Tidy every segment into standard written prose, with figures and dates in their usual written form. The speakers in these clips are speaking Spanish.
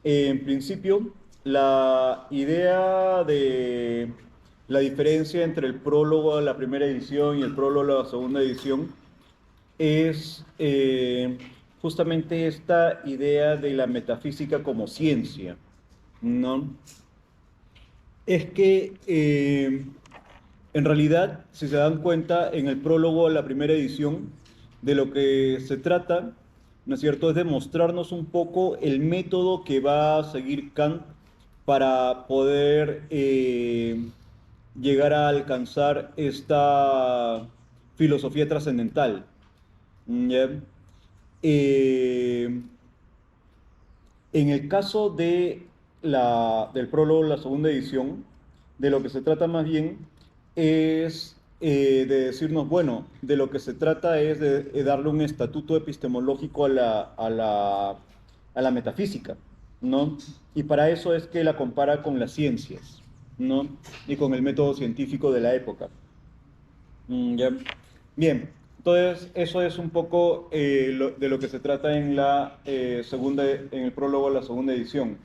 En principio, la idea de la diferencia entre el prólogo a la primera edición y el prólogo a la segunda edición es justamente esta idea de la metafísica como ciencia, ¿no? Es que en realidad, si se dan cuenta, en el prólogo a la primera edición, de lo que se trata, ¿no es cierto?, es de mostrarnos un poco el método que va a seguir Kant para poder llegar a alcanzar esta filosofía trascendental. ¿Ya? Eh, en el caso de del prólogo, la segunda edición, de lo que se trata más bien es de decirnos, bueno, de lo que se trata es de darle un estatuto epistemológico a a la metafísica, ¿no? Y para eso es que la compara con las ciencias, ¿no? Y con el método científico de la época. Ya. Bien, entonces eso es un poco de lo que se trata en la en el prólogo a la segunda edición.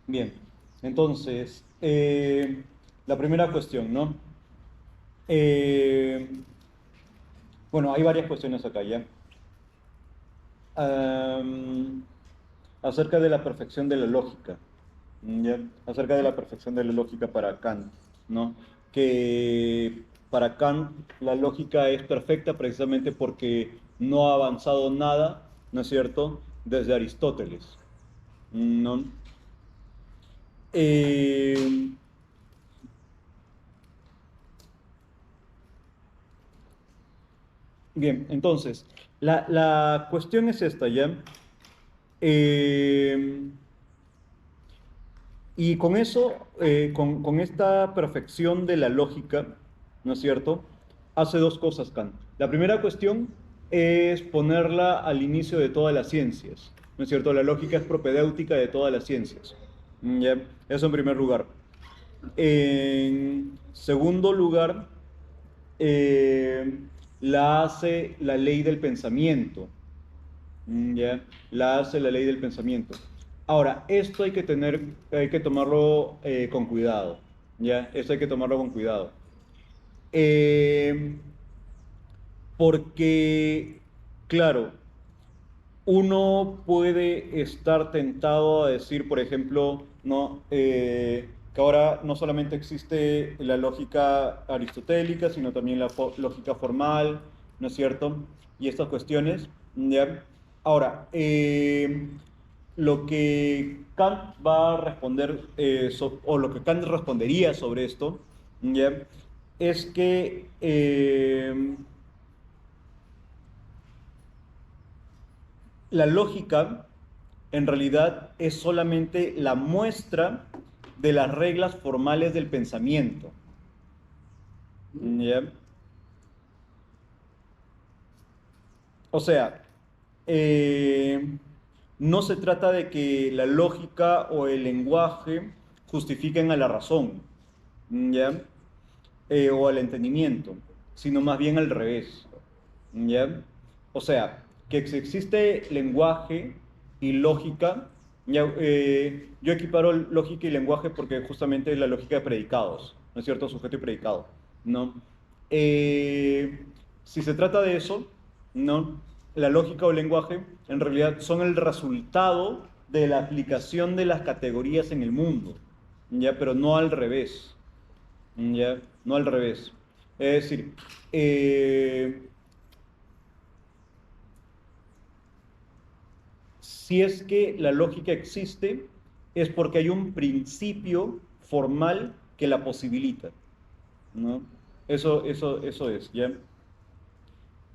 Bien, entonces, la primera cuestión, ¿no? Eh, bueno, hay varias cuestiones acá ya. Am, acerca de la perfección de la lógica, ¿ya? Acerca de la perfección de la lógica para Kant, ¿no? Que para Kant la lógica es perfecta precisamente porque no ha avanzado nada, ¿no es cierto?, desde Aristóteles, ¿no? Eh, bien, entonces, la cuestión es esta, ¿ya? Eh, Y con eso, con esta perfección de la lógica, ¿no es cierto? Hace dos cosas Kant. La primera cuestión es ponerla al inicio de todas las ciencias, ¿no es cierto? La lógica es propedéutica de todas las ciencias. ¿Ya? Eso en primer lugar. En segundo lugar, eh, la hace la ley del pensamiento. ¿Ya? La hace la ley del pensamiento. Ahora, esto hay que tomarlo con cuidado, ¿ya? Esto hay que tomarlo con cuidado. Eh, porque, claro, uno puede estar tentado a decir, por ejemplo, no, que ahora no solamente existe la lógica aristotélica, sino también la lógica formal, ¿no es cierto? Y estas cuestiones, ¿ya? Ahora, lo que Kant va a responder, o lo que Kant respondería sobre esto, ¿ya? Es que la lógica en realidad es solamente la muestra de las reglas formales del pensamiento. ¿Ya? O sea, eh, no se trata de que la lógica o el lenguaje justifiquen a la razón, ¿ya? O al entendimiento, sino más bien al revés, ¿ya? O sea, que si existe lenguaje y lógica, ya, yo equiparo lógica y lenguaje porque justamente es la lógica de predicados, ¿no es cierto? Sujeto y predicado, ¿no? Eh, si se trata de eso, ¿no? La lógica o el lenguaje en realidad son el resultado de la aplicación de las categorías en el mundo, ¿ya? Pero no al revés, ¿ya? No al revés. Es decir, si es que la lógica existe, es porque hay un principio formal que la posibilita, ¿no? Eso es, ¿ya?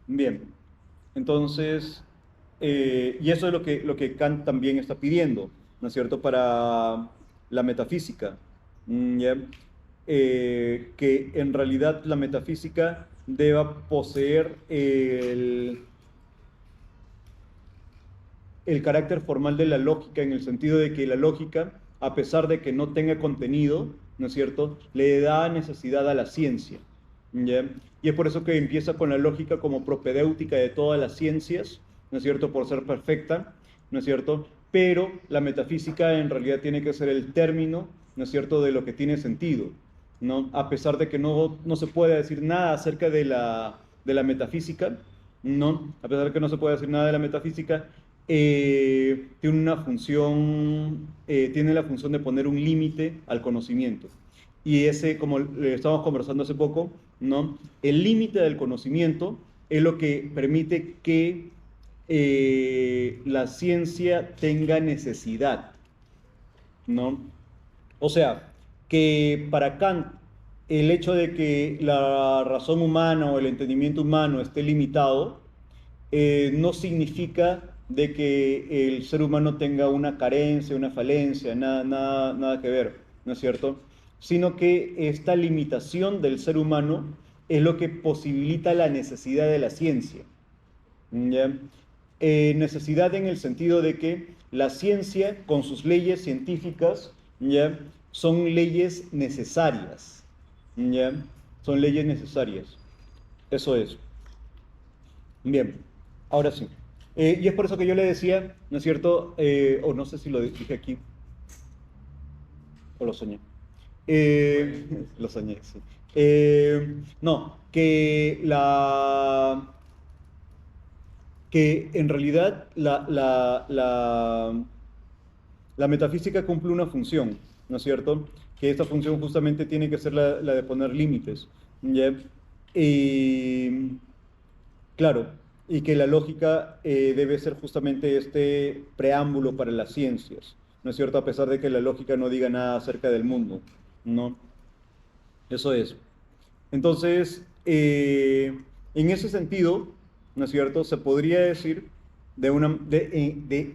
Bien, entonces, y eso es lo que Kant también está pidiendo, ¿no es cierto?, para la metafísica, ¿ya? Que en realidad la metafísica deba poseer el carácter formal de la lógica en el sentido de que la lógica, a pesar de que no tenga contenido, ¿no es cierto?, le da necesidad a la ciencia, ¿ya? Y es por eso que empieza con la lógica como propedéutica de todas las ciencias, ¿no es cierto?, por ser perfecta, ¿no es cierto?, pero la metafísica en realidad tiene que ser el término, ¿no es cierto?, de lo que tiene sentido, ¿no? A pesar de que no se puede decir nada acerca de la metafísica, ¿no? A pesar de que no se puede decir nada de la metafísica, tiene una función, tiene la función de poner un límite al conocimiento. Y ese, como estábamos conversando hace poco, ¿no? El límite del conocimiento es lo que permite que la ciencia tenga necesidad, ¿no? O sea, que para Kant el hecho de que la razón humana o el entendimiento humano esté limitado no significa de que el ser humano tenga una carencia, una falencia, nada que ver, ¿no es cierto? Sino que esta limitación del ser humano es lo que posibilita la necesidad de la ciencia. ¿Ya? Necesidad en el sentido de que la ciencia, con sus leyes científicas, ¿ya? Son leyes necesarias. ¿Ya? Son leyes necesarias. Eso es. Bien, ahora sí. Y es por eso que yo le decía, ¿no es cierto? O no sé si lo dije aquí, o lo soñé. Lo soñé, sí. No, que en realidad la metafísica cumple una función, ¿no es cierto? Que esta función justamente tiene que ser la de poner límites, ¿ya? Y, claro, y que la lógica debe ser justamente este preámbulo para las ciencias, ¿no es cierto? A pesar de que la lógica no diga nada acerca del mundo, ¿no? Eso es. Entonces, en ese sentido, ¿no es cierto? Se podría decir,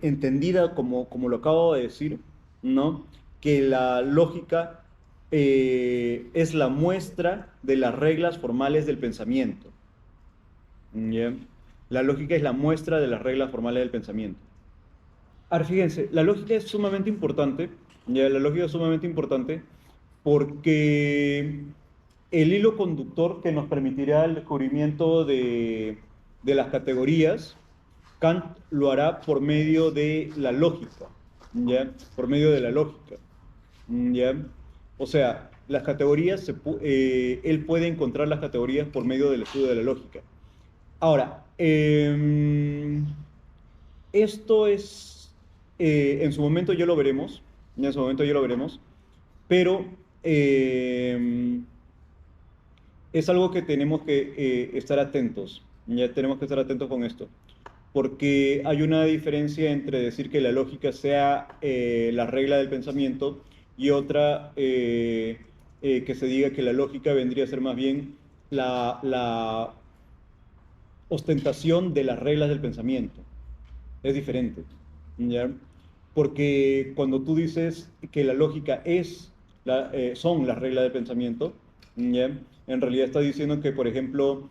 entendida como lo acabo de decir, ¿no? Que la lógica es la muestra de las reglas formales del pensamiento. ¿Ya? La lógica es la muestra de las reglas formales del pensamiento. Ahora, fíjense, la lógica es sumamente importante, ¿ya? La lógica es sumamente importante porque el hilo conductor que nos permitirá el descubrimiento de las categorías, Kant lo hará por medio de la lógica, ¿ya? Por medio de la lógica, ¿ya? O sea, las categorías, él puede encontrar las categorías por medio del estudio de la lógica. Ahora, esto es, en su momento ya lo veremos, en su momento ya lo veremos, pero es algo que tenemos que estar atentos, ya tenemos que estar atentos con esto, porque hay una diferencia entre decir que la lógica sea la regla del pensamiento y otra que se diga que la lógica vendría a ser más bien la ostentación de las reglas del pensamiento. Es diferente, ¿ya? Porque cuando tú dices que la lógica son las reglas del pensamiento, ¿ya? En realidad está diciendo que, por ejemplo,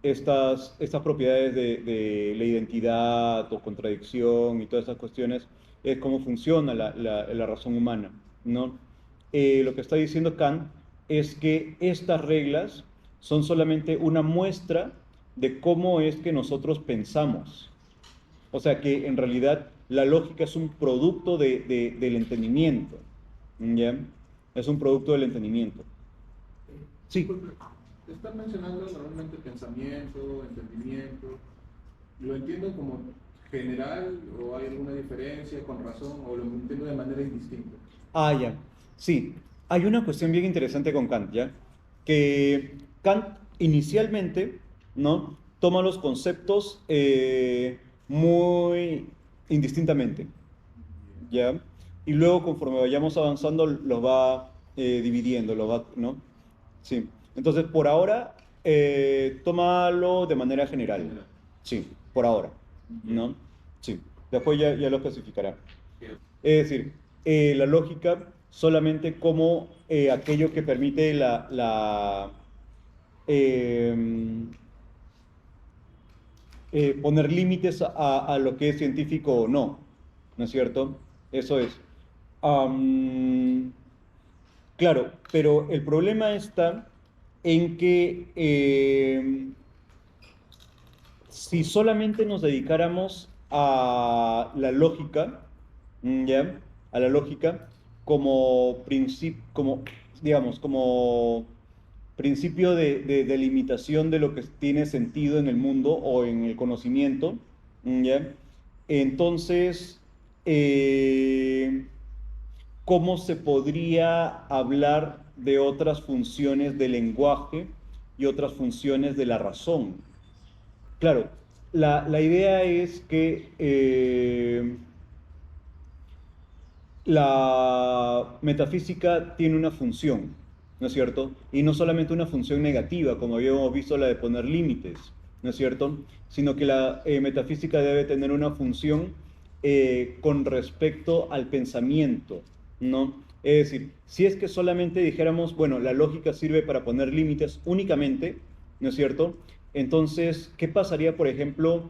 estas propiedades de la identidad o contradicción y todas esas cuestiones es cómo funciona la razón humana, ¿no? Lo que está diciendo Kant es que estas reglas son solamente una muestra de cómo es que nosotros pensamos. O sea que en realidad la lógica es un producto del entendimiento. ¿Ya? Es un producto del entendimiento. Sí. Disculpe, están mencionando normalmente pensamiento, entendimiento. ¿Lo entiendo como general o hay alguna diferencia con razón o lo entiendo de manera indistinta? Ah, ya. Sí. Hay una cuestión bien interesante con Kant, ¿ya? Que Kant inicialmente, ¿no? Toma los conceptos muy indistintamente, ¿ya? Y luego, conforme vayamos avanzando, los va dividiendo, ¿no? Sí. Entonces, por ahora, tómalo de manera general. Sí, por ahora, ¿no? Sí. Después ya lo especificará. Es decir, la lógica solamente como aquello que permite em, poner límites a lo que es científico o no, ¿no es cierto? Eso es. Am, claro, pero el problema está en que si solamente nos dedicáramos a la lógica, ¿ya? A la lógica como principio, como, digamos, como principio de limitación de lo que tiene sentido en el mundo o en el conocimiento, ¿ya? Entonces, eh, ¿cómo se podría hablar de otras funciones del lenguaje y otras funciones de la razón? Claro, la idea es que la metafísica tiene una función, ¿no es cierto? Y no solamente una función negativa, como habíamos visto la de poner límites, ¿no es cierto? Sino que la metafísica debe tener una función con respecto al pensamiento, ¿no? Es decir, si es que solamente dijéramos, bueno, la lógica sirve para poner límites únicamente, ¿no es cierto? Entonces, ¿qué pasaría, por ejemplo,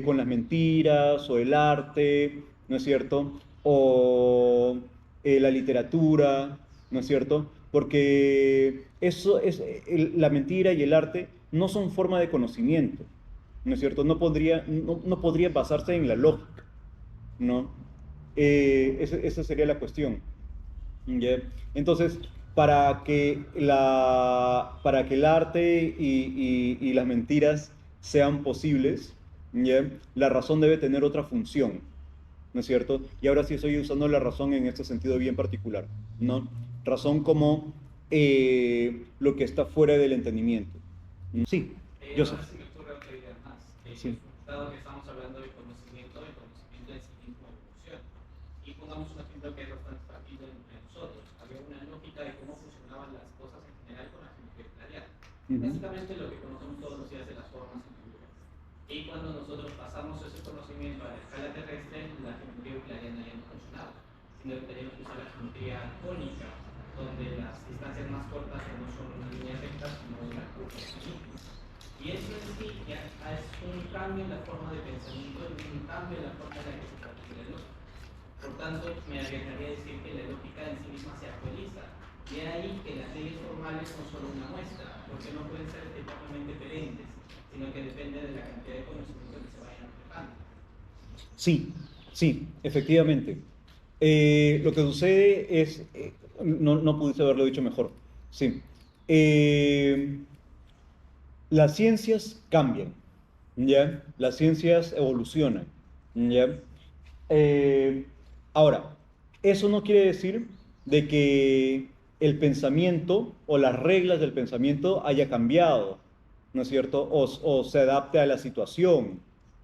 con las mentiras o el arte, ¿no es cierto? O la literatura, ¿no es cierto? Porque eso es, la mentira y el arte no son forma de conocimiento, ¿no es cierto? No podría basarse en la lógica, ¿no? Esa sería la cuestión. ¿Ya? Entonces, para que el arte y las mentiras sean posibles, ¿ya? La razón debe tener otra función, ¿no es cierto? Y ahora sí estoy usando la razón en este sentido bien particular, ¿no? Razón como lo que está fuera del entendimiento. Sí, Joseph. Ahora sí me ocurre otra idea más. Sí. Dado que estamos hablando de conocimiento, el conocimiento en sí mismo evoluciona. Y pongamos un ejemplo que es bastante fácil entre nosotros. Había una lógica de cómo funcionaban las cosas en general con la geometría euclidiana. Básicamente lo que conocemos todos los días de las formas y figuras. Y cuando nosotros pasamos ese conocimiento a la escala terrestre, la geometría euclidiana ya no funcionaba, sino que teníamos que usar la geometría cónica, donde las distancias más cortas ya no son una línea recta, sino una curva. Y eso en sí ya es un cambio en la forma de pensamiento, un cambio en la forma en la que se practica la lógica. Por tanto, me arriesgaría a decir que la lógica en sí misma se actualiza. Y de ahí que las leyes formales son solo una muestra, porque no pueden ser eternamente perentes, sino que depende de la cantidad de conocimiento que se vayan aplicando. Sí, sí, efectivamente. Lo que sucede es, no pudiste haberlo dicho mejor, sí. Las ciencias cambian, ¿ya? Las ciencias evolucionan, ¿ya? Eh, Ahora, eso no quiere decir de que el pensamiento o las reglas del pensamiento haya cambiado, ¿no es cierto? O se adapte a la situación,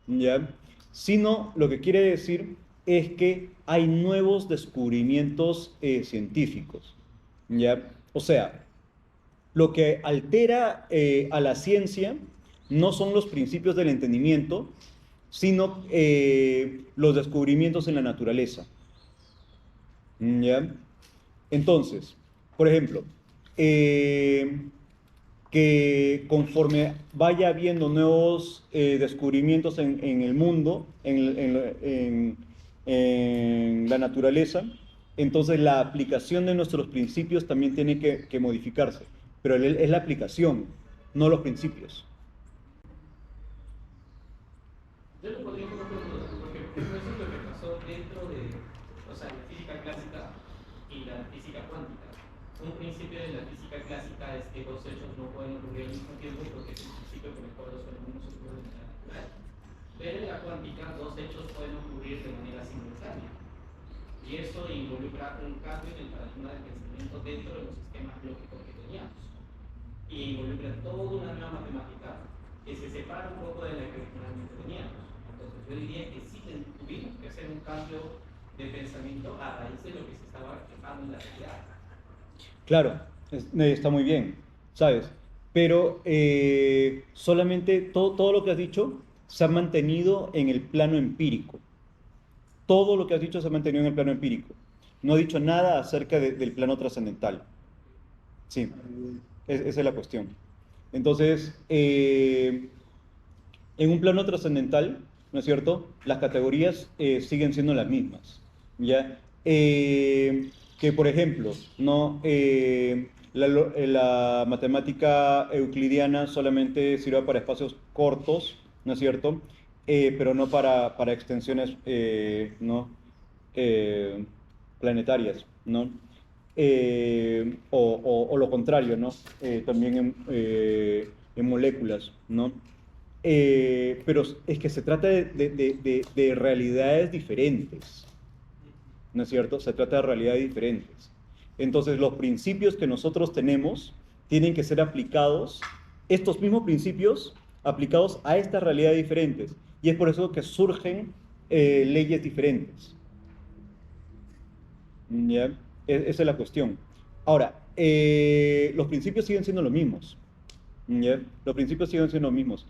¿ya? Sino lo que quiere decir es que hay nuevos descubrimientos científicos, ¿ya? O sea, lo que altera a la ciencia no son los principios del entendimiento, sino los descubrimientos en la naturaleza. ¿Ya? Entonces, por ejemplo, que conforme vaya habiendo nuevos descubrimientos en el mundo, en la naturaleza, entonces la aplicación de nuestros principios también tiene que modificarse. Pero es la aplicación, no los principios. Yo lo podría como pregunta, porque eso es lo que pasó dentro de, o sea, la física clásica y la física cuántica. Un principio de la física clásica es que dos hechos no pueden ocurrir al mismo tiempo porque es el principio por el cual los fenómenos ocurren de manera natural. Pero en la cuántica, dos hechos pueden ocurrir de manera simultánea. Y eso involucra un cambio en el paradigma del pensamiento dentro de los esquemas lógicos que teníamos. Y involucra toda una nueva matemática que se separa un poco de la que originalmente teníamos. Entonces yo diría que sí tuvimos que hacer un cambio de pensamiento a raíz de lo que se estaba reflejando en la realidad. Claro, está muy bien, ¿sabes? Pero solamente todo lo que has dicho se ha mantenido en el plano empírico. Todo lo que has dicho se ha mantenido en el plano empírico. No ha dicho nada acerca del plano trascendental. Sí, esa es la cuestión. Entonces, en un plano trascendental, ¿no es cierto? Las categorías siguen siendo las mismas, ¿ya? Que, por ejemplo, ¿no? La matemática euclidiana solamente sirve para espacios cortos, ¿no es cierto? pero no para extensiones, ¿no? eh, planetarias, ¿no? O lo contrario, ¿no? También en moléculas, ¿no? Pero es que se trata de realidades diferentes, ¿no es cierto? Se trata de realidades diferentes. Entonces, los principios que nosotros tenemos tienen que ser aplicados, estos mismos principios aplicados a estas realidades diferentes. Y es por eso que surgen leyes diferentes. ¿Ya? Esa es la cuestión. Ahora, los principios siguen siendo los mismos. ¿Ya? Los principios siguen siendo los mismos.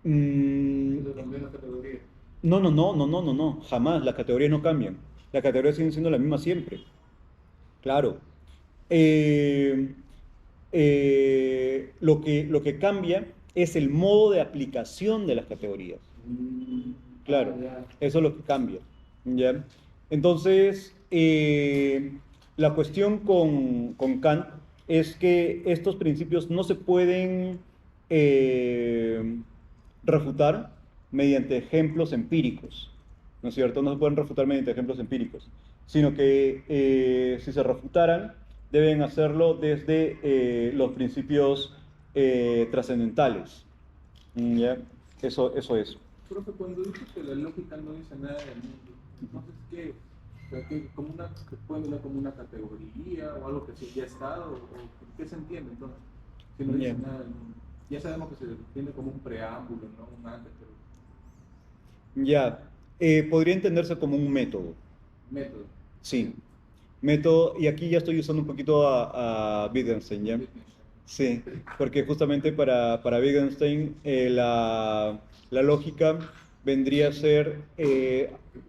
Pero cambió la categoría. No, jamás. Las categorías no cambian. Las categorías siguen siendo las mismas siempre. Claro. Eh, lo que cambia es el modo de aplicación de las categorías. Claro, Ya. eso es lo que cambia. ¿Ya? Entonces, la cuestión con Kant es que estos principios no se pueden refutar mediante ejemplos empíricos, ¿no es cierto? No se pueden refutar mediante ejemplos empíricos, sino que si se refutaran, deben hacerlo desde los principios trascendentales. ¿Ya? Eso es. Profe, cuando dices que la lógica no dice nada del mundo, entonces ¿qué? O sea, que puede verlo como una categoría o algo que sí ya ha estado, o ¿qué se entiende entonces? Si no dice Bien. nada del mundo. Ya sabemos que se entiende como un preámbulo, no un antes, pero Ya, podría entenderse como un método, método. sí. Método, y aquí ya estoy usando un poquito a Wittgenstein, ¿ya? Sí, porque justamente para Wittgenstein la lógica vendría a ser,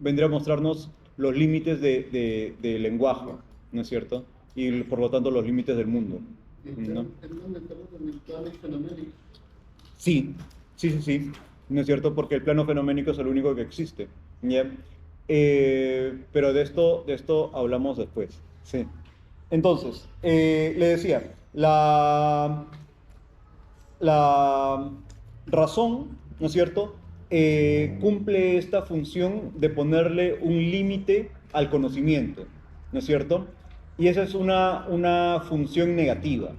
vendría a mostrarnos los límites del lenguaje, ¿no es cierto? Y por lo tanto los límites del mundo, ¿no? Sí, sí, ¿no es cierto? Porque el plano fenoménico es el único que existe, ¿ya? Pero de esto hablamos después, sí. Entonces, le decía, la razón, ¿no es cierto? Cumple esta función de ponerle un límite al conocimiento, ¿no es cierto? Y esa es una función negativa,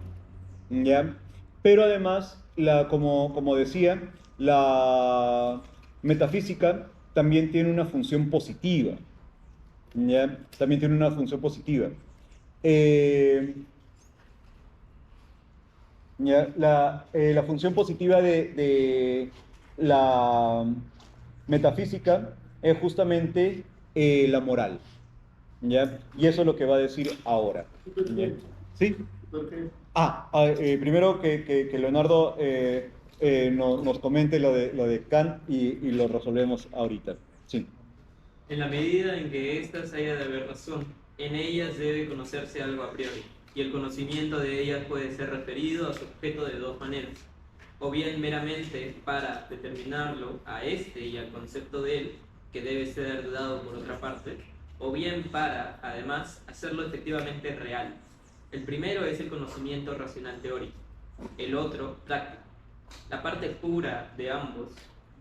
¿ya? Pero además, como decía, la metafísica también tiene una función positiva, ¿ya? También tiene una función positiva. Eh, ¿Ya? La función positiva de la metafísica es justamente la moral, ¿ya? Y eso es lo que va a decir ahora. ¿Ya? ¿Sí? Primero que Leonardo nos comente lo de Kant y lo resolvemos ahorita. Sí. En la medida en que éstas haya de haber razón, en ellas debe conocerse algo a priori, y el conocimiento de ellas puede ser referido a su objeto de dos maneras, o bien meramente para determinarlo a éste y al concepto de él, que debe ser dado por otra parte, o bien para, además, hacerlo efectivamente real. El primero es el conocimiento racional teórico, el otro práctico. La parte pura de ambos,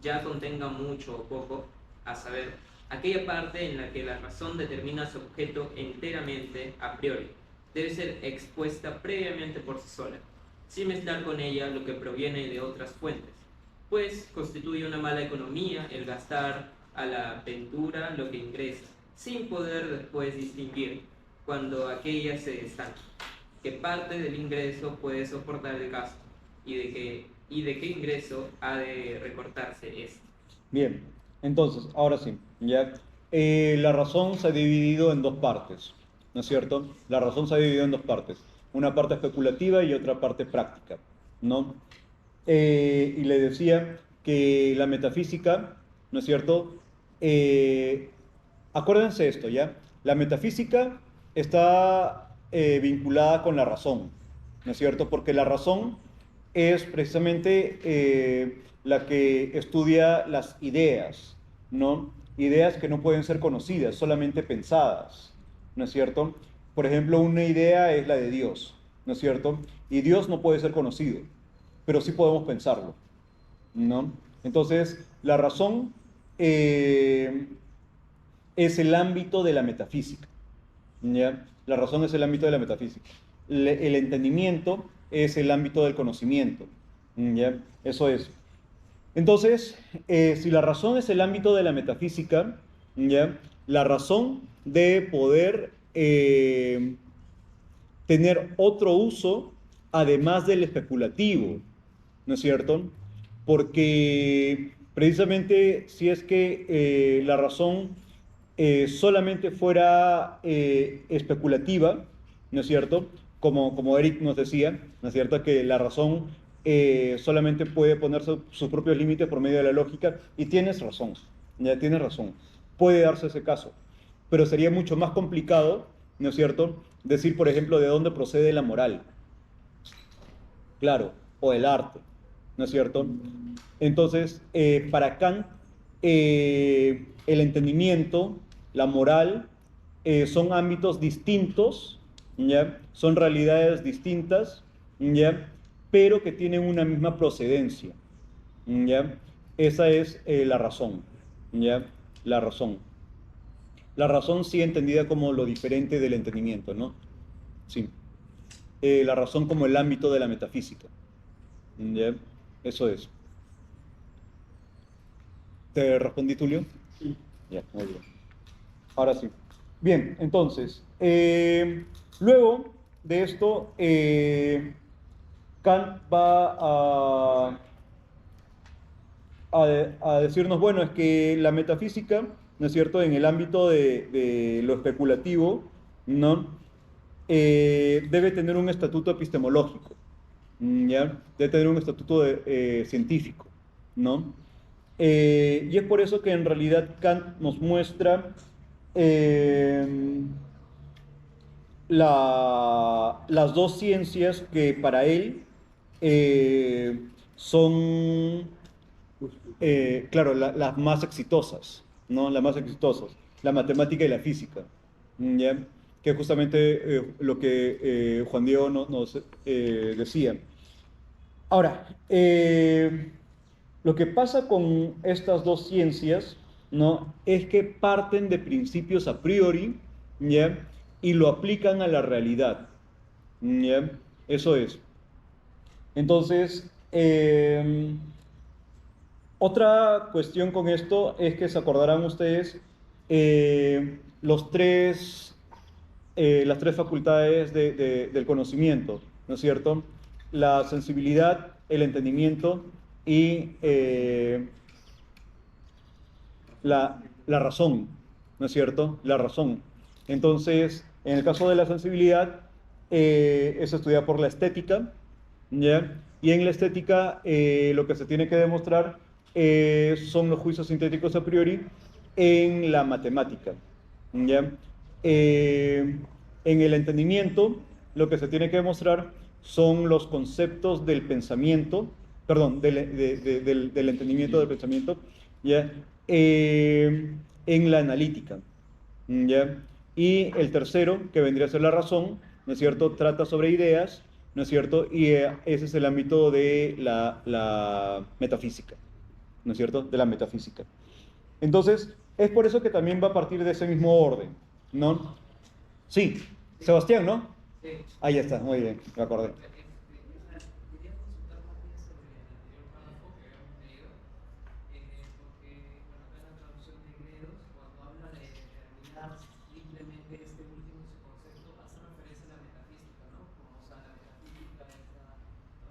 ya contenga mucho o poco, a saber, aquella parte en la que la razón determina su objeto enteramente a priori, debe ser expuesta previamente por sí sola, sin mezclar con ella lo que proviene de otras fuentes, pues constituye una mala economía el gastar a la ventura lo que ingresa, sin poder después distinguir, cuando aquella se estanca, que parte del ingreso puede soportar el gasto, y de qué ingreso ha de recortarse este. Bien, entonces, ahora sí, ¿ya? La razón se ha dividido en dos partes, ¿no es cierto? La razón se ha dividido en dos partes, una parte especulativa y otra parte práctica, ¿no? Y le decía que la metafísica, ¿no es cierto? Acuérdense esto, ¿ya? La metafísica está vinculada con la razón, ¿no es cierto? Porque la razón es precisamente la que estudia las ideas, ¿no? Ideas que no pueden ser conocidas, solamente pensadas, ¿no es cierto? Por ejemplo, una idea es la de Dios, ¿no es cierto? Y Dios no puede ser conocido, pero sí podemos pensarlo, ¿no? Entonces, la razón es el ámbito de la metafísica, ¿ya? La razón es el ámbito de la metafísica. El entendimiento es el ámbito del conocimiento, ¿ya? Eso es. Entonces, si la razón es el ámbito de la metafísica, ¿ya? La razón debe poder tener otro uso además del especulativo, ¿no es cierto? Porque precisamente si es que la razón solamente fuera especulativa, ¿no es cierto? Como Eric nos decía, ¿no es cierto? Que la razón solamente puede poner sus propios límites por medio de la lógica, y tienes razón, ya tienes razón, puede darse ese caso, pero sería mucho más complicado, ¿no es cierto? Decir, por ejemplo, de dónde procede la moral, claro, o el arte, ¿no es cierto? Entonces, para Kant, el entendimiento, la moral, son ámbitos distintos, ¿ya? Son realidades distintas, ¿ya? Pero que tienen una misma procedencia, ¿ya? Esa es la razón, ¿ya? La razón. La razón sí entendida como lo diferente del entendimiento, ¿no? Sí. La razón como el ámbito de la metafísica, ¿ya? Eso es. ¿Te respondí, Tulio? Sí. Ya, muy bien. Ahora sí. Bien, entonces, luego de esto, Kant va a decirnos, bueno, es que la metafísica, ¿no es cierto?, en el ámbito de lo especulativo, ¿no? Debe tener un estatuto epistemológico, ¿ya? Debe tener un estatuto científico, ¿no? Y es por eso que en realidad Kant nos muestra las dos ciencias que para él son, claro, las más exitosas, ¿no? Las más exitosas, la matemática y la física, ¿ya? Que es justamente lo que Juan Diego nos decía. Ahora, lo que pasa con estas dos ciencias, ¿no? Es que parten de principios a priori, ¿ya? Y lo aplican a la realidad, ¿ya? Eso es. Entonces, otra cuestión con esto es que se acordarán ustedes las tres facultades del conocimiento, ¿no es cierto? La sensibilidad, el entendimiento y la razón, ¿no es cierto? La razón. Entonces, en el caso de la sensibilidad, es estudiada por la estética, ¿ya? Y en la estética lo que se tiene que demostrar son los juicios sintéticos a priori en la matemática, ¿ya? En el entendimiento, lo que se tiene que demostrar son los conceptos del pensamiento, perdón, del entendimiento del pensamiento, ¿ya? En la analítica, ¿ya? Y el tercero, que vendría a ser la razón, ¿no es cierto?, trata sobre ideas, ¿no es cierto? Y ese es el ámbito de la metafísica, ¿no es cierto?, de la metafísica. Entonces, es por eso que también va a partir de ese mismo orden, ¿no? Sí, Sebastián, ¿no? Sí. Ahí está, muy bien, me acordé. Quería consultar más bien sobre el anterior párrafo que habíamos leído, porque, bueno, acá en la traducción de Gredos, cuando habla de determinar simplemente este último concepto, hace referencia a la metafísica, ¿no? Como, o sea, la metafísica es la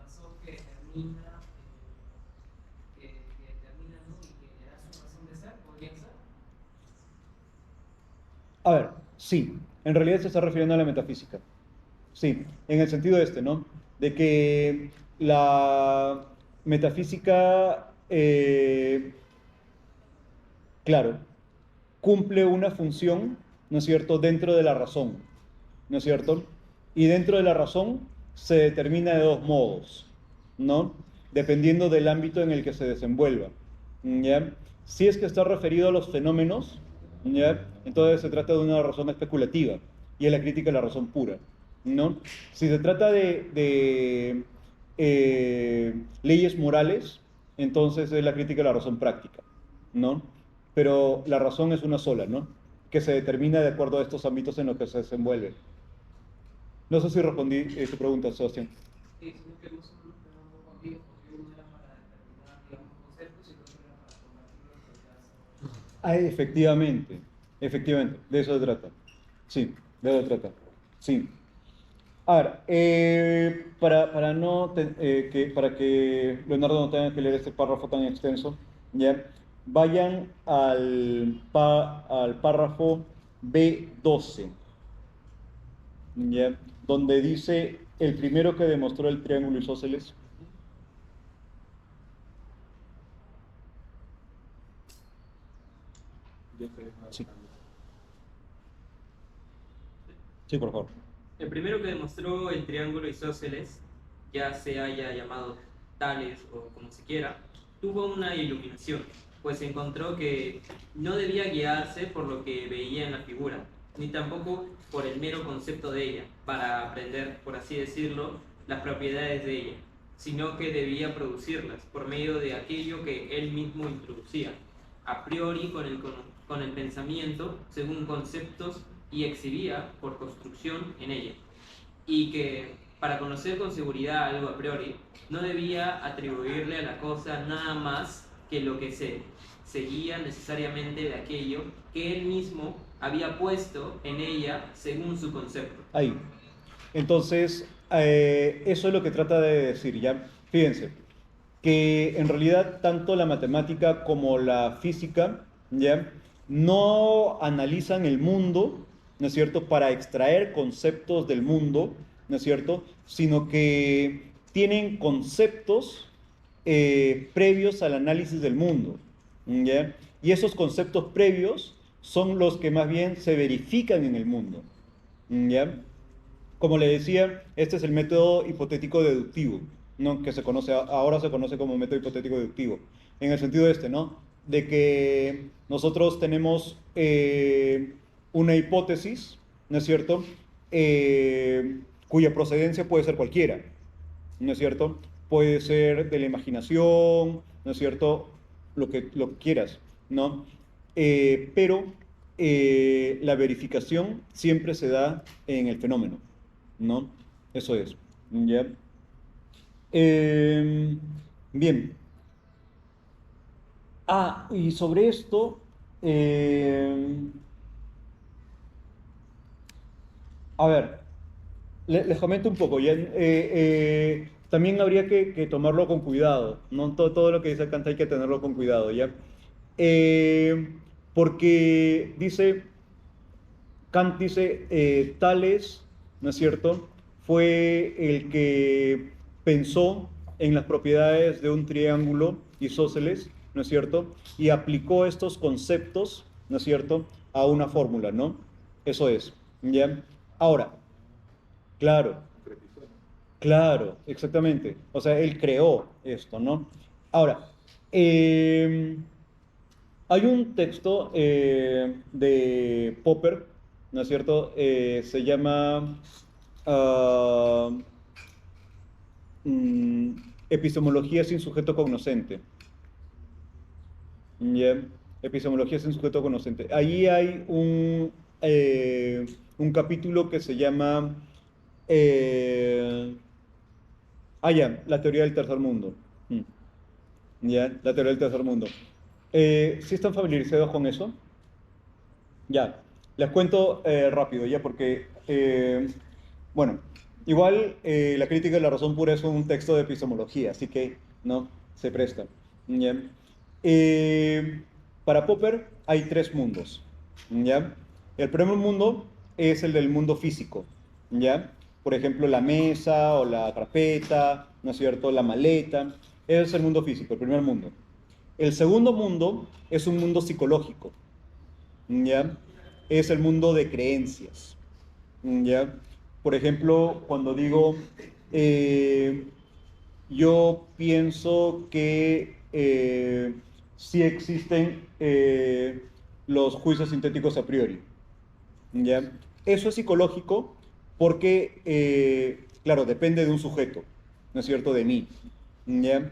razón que determina, ¿no? Y que le da su razón de ser, ¿podría ser? A ver, sí, en realidad se está refiriendo a la metafísica. Sí, en el sentido ¿no? De que la metafísica, claro, cumple una función, ¿no es cierto?, dentro de la razón, ¿no es cierto? Y dentro de la razón se determina de dos modos, ¿no? Dependiendo del ámbito en el que se desenvuelva, ¿ya? Si es que está referido a los fenómenos, ¿ya? Entonces se trata de una razón especulativa y es la crítica a la razón pura, ¿no? Si se trata de leyes morales, entonces es la crítica de la razón práctica, ¿no? Pero la razón es una sola, ¿no? Que se determina de acuerdo a estos ámbitos en los que se desenvuelve. No sé si respondí tu pregunta, Sebastián. Sí, sino que no solo nos quedamos un poco ambiguos, porque uno era para determinar, digamos, conceptos y el otro era para combatirlos, pues ya Ah, efectivamente, efectivamente, de eso se trata. Sí, de eso se trata. Sí. A ver, para no para que Leonardo no tenga que leer este párrafo tan extenso, ¿ya? Vayan al párrafo B12, ¿ya? Donde dice el primero que demostró el triángulo isósceles. Ya estoy más Sí. grande. Sí, por favor. El primero que demostró el triángulo isósceles, ya se haya llamado Tales o como se quiera, tuvo una iluminación, pues encontró que no debía guiarse por lo que veía en la figura, ni tampoco por el mero concepto de ella, para aprender, por así decirlo, las propiedades de ella, sino que debía producirlas por medio de aquello que él mismo introducía, a priori con el pensamiento, según conceptos, y exhibía por construcción en ella, y que para conocer con seguridad algo a priori no debía atribuirle a la cosa nada más que lo que se seguía necesariamente de aquello que él mismo había puesto en ella según su concepto. Ahí. Entonces, eso es lo que trata de decir, ¿ya? Fíjense, que en realidad tanto la matemática como la física, ¿ya? No analizan el mundo, ¿no es cierto?, para extraer conceptos del mundo, ¿no es cierto?, sino que tienen conceptos previos al análisis del mundo, ¿ya? Y esos conceptos previos son los que más bien se verifican en el mundo, ¿ya? Como le decía, este es el método hipotético deductivo, ¿no? Que ahora se conoce como método hipotético deductivo, en el sentido este, ¿no? De que nosotros tenemos una hipótesis, ¿no es cierto? Cuya procedencia puede ser cualquiera, ¿no es cierto? Puede ser de la imaginación, ¿no es cierto? Lo que quieras, ¿no? Pero la verificación siempre se da en el fenómeno, ¿no? Eso es, ¿ya? Eh, bien. Ah, y sobre esto, a ver, les comento un poco, ¿ya? También habría que tomarlo con cuidado, ¿no? Todo lo que dice Kant hay que tenerlo con cuidado, ¿ya? Porque Kant dice, Tales, ¿no es cierto?, fue el que pensó en las propiedades de un triángulo isósceles, ¿no es cierto?, y aplicó estos conceptos, ¿no es cierto?, a una fórmula, ¿no? Eso es, ¿ya? Ahora, claro, Concretizó. claro, exactamente. O sea, él creó esto, ¿no? Ahora, hay un texto de Popper, ¿no es cierto? Se llama ah, mm, Epistemología sin sujeto cognoscente. ¿Ya? Epistemología sin sujeto cognoscente. Ahí hay un capítulo que se llama eh, ya, la teoría del tercer mundo. Ya, la teoría del tercer mundo. ¿Sí están familiarizados con eso? Ya, les cuento rápido, ya, porque, bueno, igual la crítica de la razón pura es un texto de epistemología, así que no se presta. ¿Ya? Eh, para Popper hay tres mundos. ¿Ya? El primer mundo es el del mundo físico. ¿Ya? Por ejemplo, la mesa o la carpeta, ¿no es cierto? La maleta. Ese es el mundo físico, el primer mundo. El segundo mundo es un mundo psicológico. ¿Ya? Es el mundo de creencias, ¿ya? Por ejemplo, cuando digo, yo pienso que sí existen los juicios sintéticos a priori, ¿ya? Eso es psicológico porque, claro, depende de un sujeto, ¿no es cierto?, de mí, ¿ya?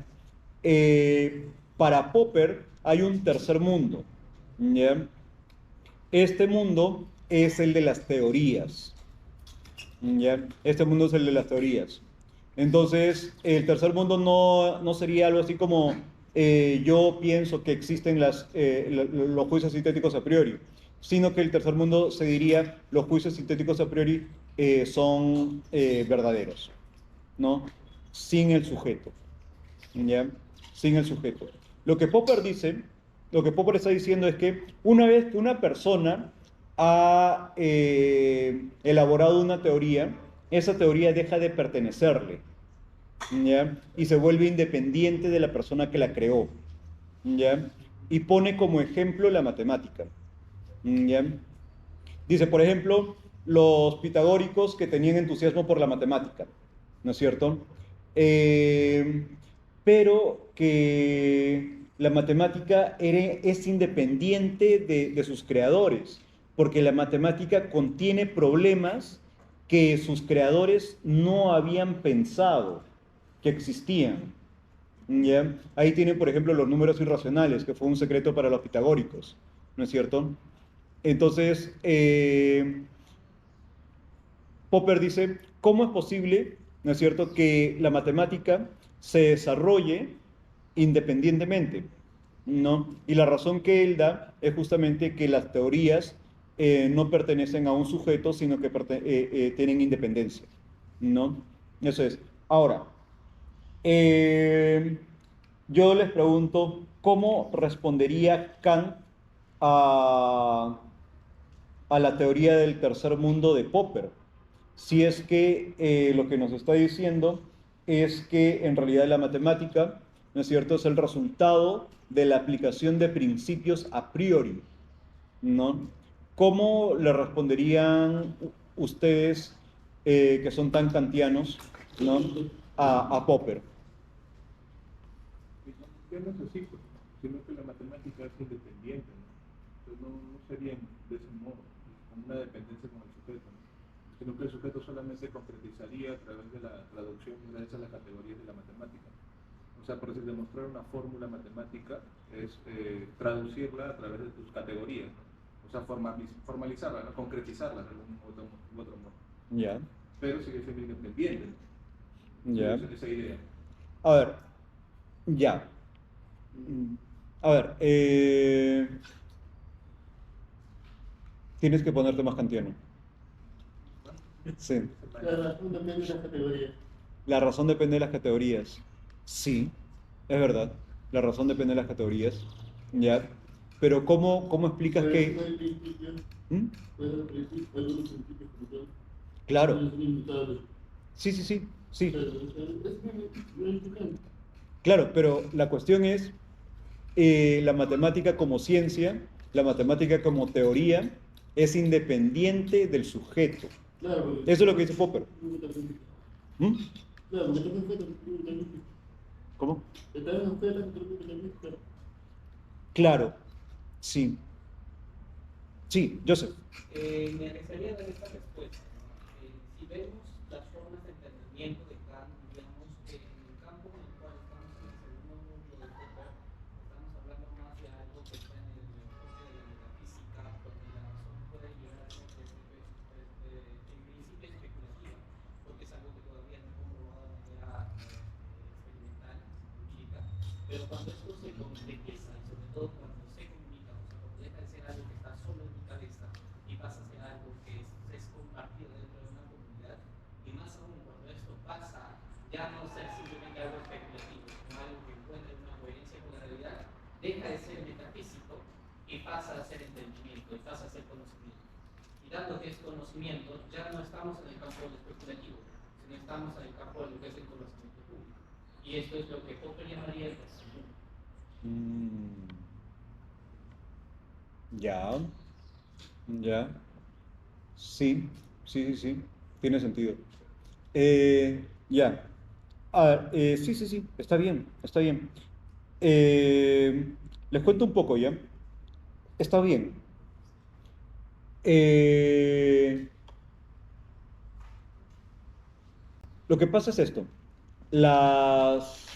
para Popper hay un tercer mundo, ¿ya? Este mundo es el de las teorías, ¿ya? Este mundo es el de las teorías. Entonces, el tercer mundo no sería algo así como yo pienso que existen los juicios sintéticos a priori, sino que el tercer mundo se diría los juicios sintéticos a priori son verdaderos, ¿no? Sin el sujeto, ¿ya? Sin el sujeto. Lo que Popper dice, lo que Popper está diciendo es que una vez que una persona ha elaborado una teoría, esa teoría deja de pertenecerle, ¿ya? Y se vuelve independiente de la persona que la creó, ¿ya? Y pone como ejemplo la matemática, ¿ya? Dice, por ejemplo, los pitagóricos que tenían entusiasmo por la matemática, ¿no es cierto? Eh, pero que la matemática es independiente de sus creadores, porque la matemática contiene problemas que sus creadores no habían pensado que existían. ¿Ya? Ahí tienen, por ejemplo, los números irracionales, que fue un secreto para los pitagóricos, ¿no es cierto? Entonces, Popper dice, ¿cómo es posible, no es cierto, que la matemática se desarrolle independientemente, ¿no? Y la razón que él da es justamente que las teorías no pertenecen a un sujeto, sino que tienen independencia, ¿no? Eso es. Ahora, eh, yo les pregunto, ¿cómo respondería Kant a, a la teoría del tercer mundo de Popper? Si es que lo que nos está diciendo es que en realidad la matemática, ¿no es cierto?, es el resultado de la aplicación de principios a priori, ¿no? ¿Cómo le responderían ustedes, que son tan kantianos, ¿no?, a Popper? Ya no es así, pues, sino que la matemática es independiente, ¿no? Entonces no sería de ese modo, como una dependencia con el sujeto, ¿no? Sino que el sujeto solamente concretizaría a través de la traducción gracias a las categorías de la matemática. O sea, por decir, demostrar una fórmula matemática es traducirla a través de tus categorías, ¿no? O sea, formalizarla, ¿no? Concretizarla de algún otro modo. Ya, Pero sigue siendo independiente, ¿no? ya. Esa idea. A ver, ya. A ver, tienes que ponerte más kantiano. Sí. La razón depende de las categorías. La razón depende de las categorías. Sí, es verdad. La razón depende de las categorías. Ya. Pero ¿cómo explicas Puede que... ser el principio, ¿Mm? puede ser algunos principios como tal. Claro. Pueden ser limitados. Sí, sí, sí. Sí. Pero es muy importante. Claro, pero la cuestión es la matemática como ciencia, la matemática como teoría, es independiente del sujeto. Claro, porque Eso es lo que dice Popper. ¿Mm? claro, porque también fue también. ¿Cómo? Está en la escuela, también, claro. Claro, sí. Sí, Joseph. Me gustaría dar esta respuesta. Si vemos las formas de entendimiento de Kant, digamos, en el campo en el cual estamos en el segundo mundo de Popper, estamos hablando más de algo que está en el enfoque de la metafísica, donde la razón puede llegar a ser en principio especulativa, porque es algo que todavía no he comprobado de manera experimental, empírica, pero cuando esto se concretiza, y sobre todo cuando se comunica, o sea, cuando deja de ser algo que está solo en mi cabeza y pasa a ser algo que es compartido dentro de una comunidad, y más aún cuando esto pasa ya no ser simplemente algo especulativo, sino algo que encuentra una coherencia con la realidad, deja de ser metafísico y pasa a ser entendimiento, y pasa a ser conocimiento. Y dado que es conocimiento, ya no estamos en el campo del especulativo, sino estamos en el campo de lo que es el conocimiento público. Y esto es lo que Popper llamaría el tercer mundo. Ya, ya. Sí, sí, sí, sí. Tiene sentido. Ya. A ver, sí, sí, sí. Está bien, está bien. Les cuento un poco, ¿ya? Está bien. Lo que pasa es esto. Las,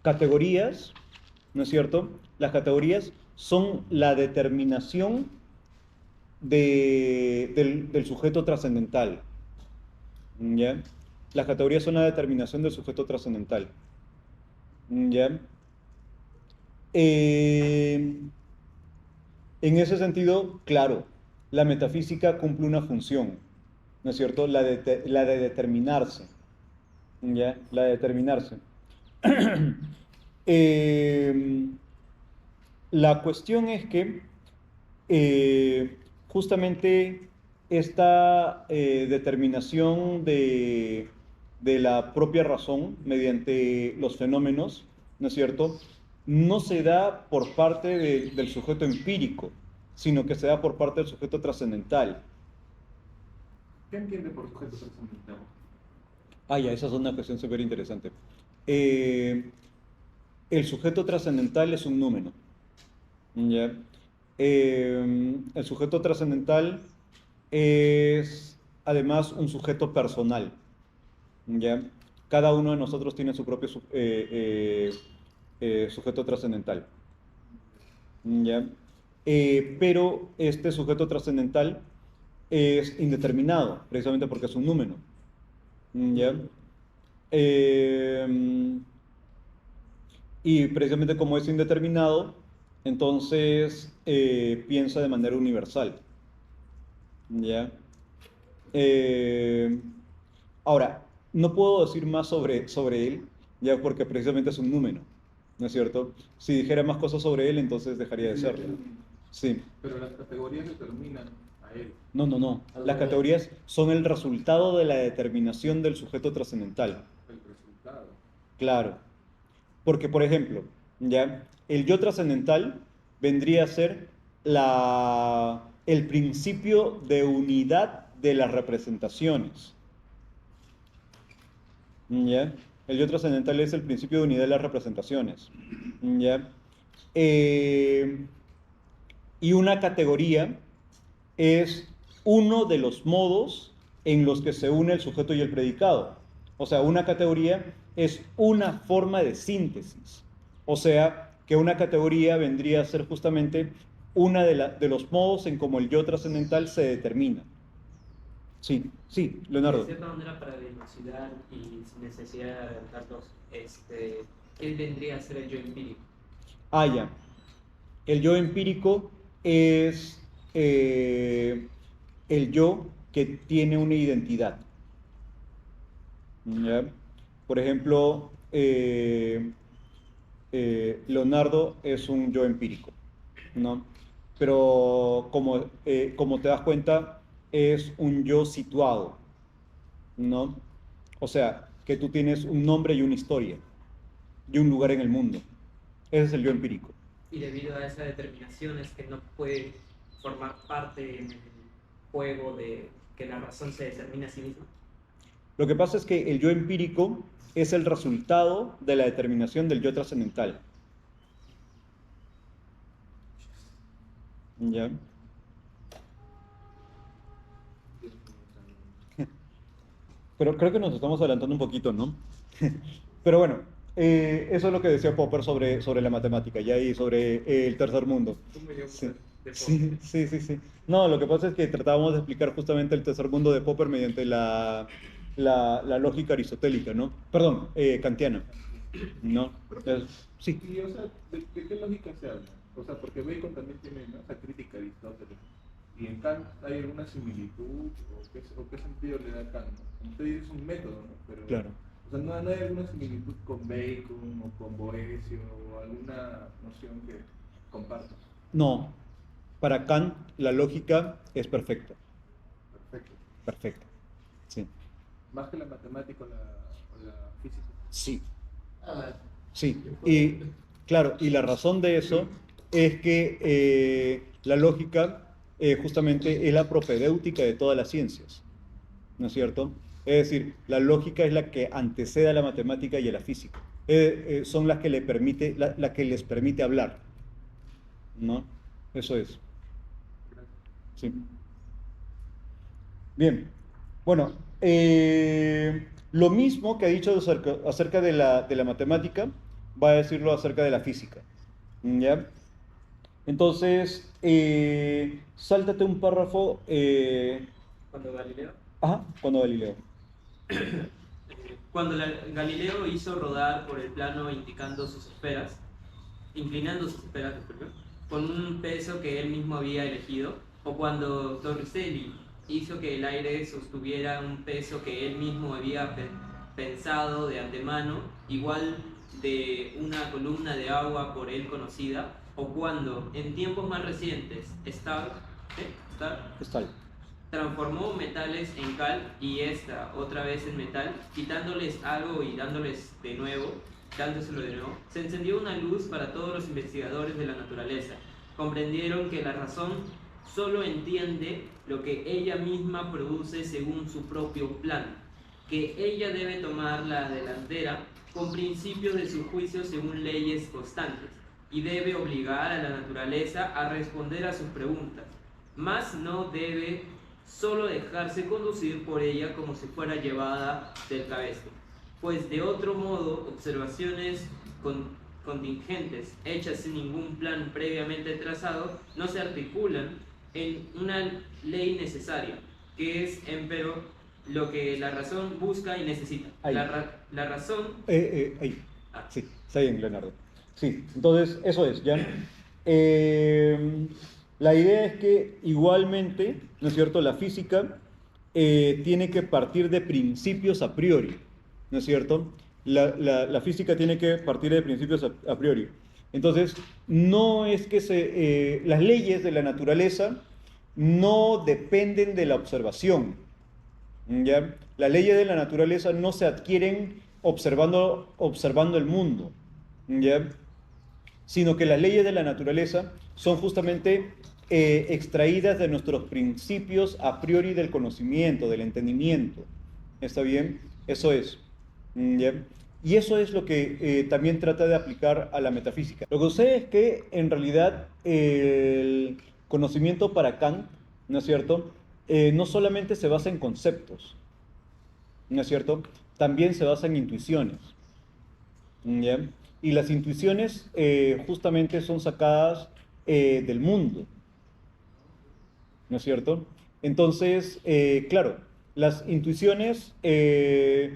categorías, ¿no es cierto? Las categorías son la determinación del sujeto trascendental, ¿ya? Las categorías son la determinación del sujeto trascendental, ¿ya? En ese sentido, claro, la metafísica cumple una función, ¿no es cierto? La de determinarse, ¿ya? La de determinarse. Eh, la cuestión es que justamente esta determinación de la propia razón mediante los fenómenos, ¿no es cierto? No se da por parte del sujeto empírico, sino que se da por parte del sujeto trascendental. ¿Qué entiende por sujeto trascendental? Ah, ya, esa es una cuestión súper interesante. El sujeto trascendental es un número, ¿ya? El sujeto trascendental es además un sujeto personal, ¿ya? Cada uno de nosotros tiene su propio sujeto trascendental, ¿ya? Pero este sujeto trascendental es indeterminado, precisamente porque es un número, ¿ya? Y precisamente como es indeterminado, entonces piensa de manera universal, ¿ya? Ahora, no puedo decir más sobre él, ya porque precisamente es un número, ¿no es cierto? Si dijera más cosas sobre él, entonces dejaría de serlo. Sí. Pero las categorías determinan a él. No, no, no. Las categorías son el resultado de la determinación del sujeto trascendental. El resultado. Claro. Porque, por ejemplo, ¿ya? El yo trascendental vendría a ser el principio de unidad de las representaciones. ¿Ya? El yo trascendental es el principio de unidad de las representaciones. ¿Ya? Y una categoría es uno de los modos en los que se une el sujeto y el predicado. O sea, una categoría es una forma de síntesis. O sea, que una categoría vendría a ser justamente una de los modos en cómo el yo trascendental se determina. Sí, sí, Leonardo. De cierta manera, para dilucidar y sin necesidad de adelantarnos, ¿qué vendría a ser el yo empírico? Ah, ya. El yo empírico es el yo que tiene una identidad. ¿Ya? Por ejemplo, Leonardo es un yo empírico, ¿no? Pero como te das cuenta, es un yo situado, ¿no? O sea, que tú tienes un nombre y una historia, y un lugar en el mundo. Ese es el yo empírico. Y debido a esa determinación es que no puede formar parte en el juego de que la razón se determine a sí misma. Lo que pasa es que el yo empírico es el resultado de la determinación del yo trascendental. ¿Ya? Pero creo que nos estamos adelantando un poquito, ¿no? Pero bueno, eso es lo que decía Popper sobre la matemática, ya y sobre el tercer mundo. Sí. Sí, sí, sí, sí. No, lo que pasa es que tratábamos de explicar justamente el tercer mundo de Popper mediante la lógica aristotélica, ¿no? Perdón, kantiana, ¿no? Sí. Y, o sea, ¿de qué lógica se habla? O sea, porque Bacon también tiene, ¿no?, esa crítica a Aristóteles. ¿Y en Kant hay alguna similitud? ¿O qué sentido le da Kant? Como usted dice, es un método, ¿no? Pero, Claro. o sea, ¿no hay alguna similitud con Bacon o con Boesio o alguna noción que compartan? No, para Kant la lógica es perfecta, Perfecto. perfecta, sí. Más que la matemática o la física. Sí, Ah, sí. Y claro, y la razón de eso es que la lógica justamente es la propedéutica de todas las ciencias, ¿no es cierto? Es decir, la lógica es la que antecede a la matemática y a la física. Son las que la que les permite hablar, ¿no? Eso es. Sí. Bien. Bueno, lo mismo que ha dicho acerca de la matemática, va a decirlo acerca de la física. ¿Ya? Entonces, sáltate un párrafo. Cuando Galileo, Ajá, cuando Galileo. cuando Galileo hizo rodar por el plano indicando sus esferas, inclinando sus esferas, disculpe, con un peso que él mismo había elegido, o cuando Torricelli hizo que el aire sostuviera un peso que él mismo había pensado de antemano, igual de una columna de agua por él conocida, o cuando en tiempos más recientes Stark Está ahí. transformó metales en cal y esta otra vez en metal, quitándoles algo y dándoselo de nuevo, se encendió una luz para todos los investigadores de la naturaleza. Comprendieron que la razón solo entiende lo que ella misma produce según su propio plan, que ella debe tomar la delantera con principios de su juicio según leyes constantes, y debe obligar a la naturaleza a responder a sus preguntas, mas no debe solo dejarse conducir por ella como si fuera llevada del cabestro, pues de otro modo observaciones contingentes hechas sin ningún plan previamente trazado no se articulan en una ley necesaria, que es empero lo que la razón busca y necesita. Ahí. La razón... Ahí. Ah. Sí, está bien, Leonardo. Sí, entonces eso es, ¿ya? La idea es que igualmente, ¿no es cierto?, la física tiene que partir de principios a priori, ¿no es cierto? La física tiene que partir de principios a priori. Entonces, no es que las leyes de la naturaleza no dependen de la observación, ¿ya? Las leyes de la naturaleza no se adquieren observando el mundo, ¿ya? Sino que las leyes de la naturaleza son justamente extraídas de nuestros principios a priori del conocimiento, del entendimiento. ¿Está bien? Eso es. ¿Ya? Y eso es lo que también trata de aplicar a la metafísica. Lo que sucede es que en realidad el conocimiento para Kant, ¿no es cierto?, no solamente se basa en conceptos, ¿no es cierto?, también se basa en intuiciones. ¿Ya? Y las intuiciones justamente son sacadas del mundo, ¿no es cierto? Entonces, claro, las intuiciones, me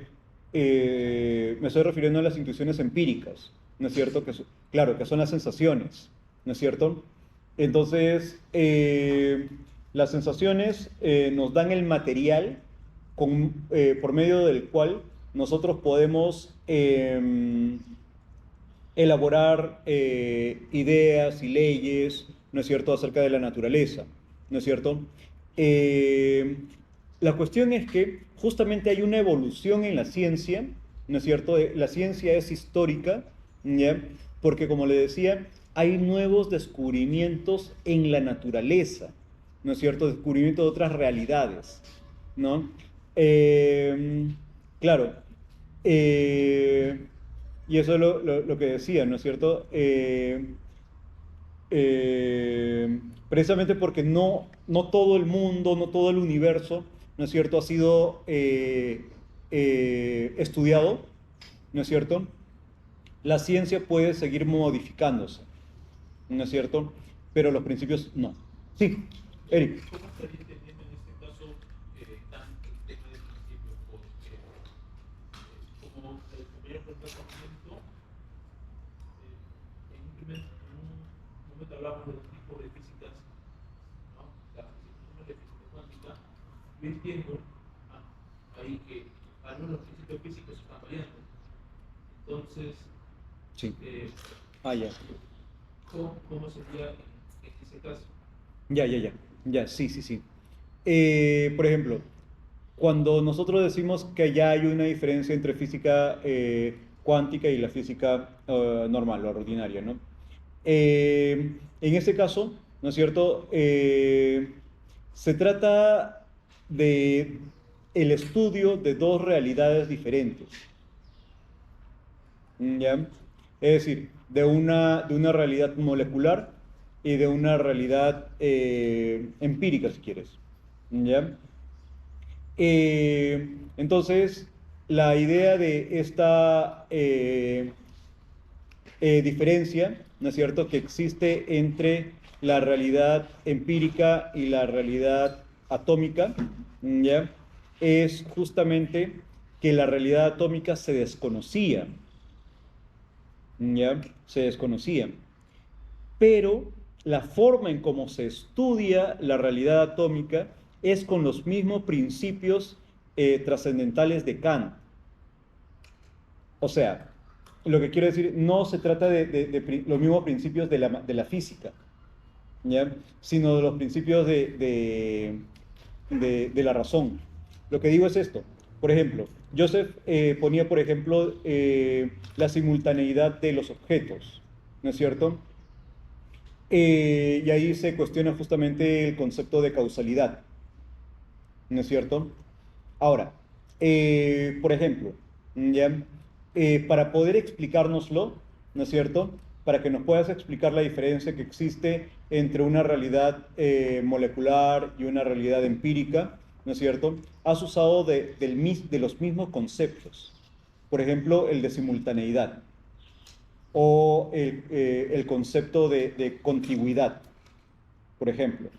estoy refiriendo a las intuiciones empíricas, ¿no es cierto? Claro, que son las sensaciones, ¿no es cierto? Entonces, las sensaciones nos dan el material por medio del cual nosotros podemos elaborar ideas y leyes, ¿no es cierto?, acerca de la naturaleza, ¿no es cierto? La cuestión es que justamente hay una evolución en la ciencia, ¿no es cierto? La ciencia es histórica, ¿ya? Porque como le decía, hay nuevos descubrimientos en la naturaleza, ¿no es cierto? Descubrimiento de otras realidades, ¿no? Claro, y eso es lo que decía, ¿no es cierto? Precisamente porque no todo el mundo, no todo el universo, ¿no es cierto?, ha sido estudiado, ¿no es cierto? La ciencia puede seguir modificándose, ¿no es cierto? Pero los principios no. Sí, Eric. ¿Cómo estaría entendiendo en este caso tanto el tema del principio? Porque, como el compañero comportamiento, en un momento hablamos de los tipos de físicas, ¿no? La física cuántica, yo entiendo ahí que algunos principios físicos están variando. Entonces, Sí. Ya. ¿cómo sería en ese caso? Ya, sí. Por ejemplo, cuando nosotros decimos que ya hay una diferencia entre física cuántica y la física normal, o ordinaria, ¿no? En ese caso, ¿no es cierto?, se trata de el estudio de dos realidades diferentes, ¿ya? Es decir, de una realidad molecular y de una realidad empírica, si quieres, ¿ya? Entonces, la idea de diferencia, ¿no es cierto?, que existe entre la realidad empírica y la realidad atómica, ¿ya? Es justamente que la realidad atómica se desconocía, ¿ya? Se desconocía. Pero la forma en cómo se estudia la realidad atómica es con los mismos principios trascendentales de Kant. O sea, lo que quiero decir, no se trata de los mismos principios de la física, ¿ya? Sino de los principios de la razón. Lo que digo es esto. Por ejemplo, Joseph ponía, por ejemplo, la simultaneidad de los objetos, ¿no es cierto? Y ahí se cuestiona justamente el concepto de causalidad, ¿no es cierto? Ahora, por ejemplo, ¿ya? Para poder explicárnoslo, ¿no es cierto? Para que nos puedas explicar la diferencia que existe entre una realidad molecular y una realidad empírica, ¿no es cierto? Has usado de los mismos conceptos. Por ejemplo, el de simultaneidad o el concepto de contigüidad, por ejemplo,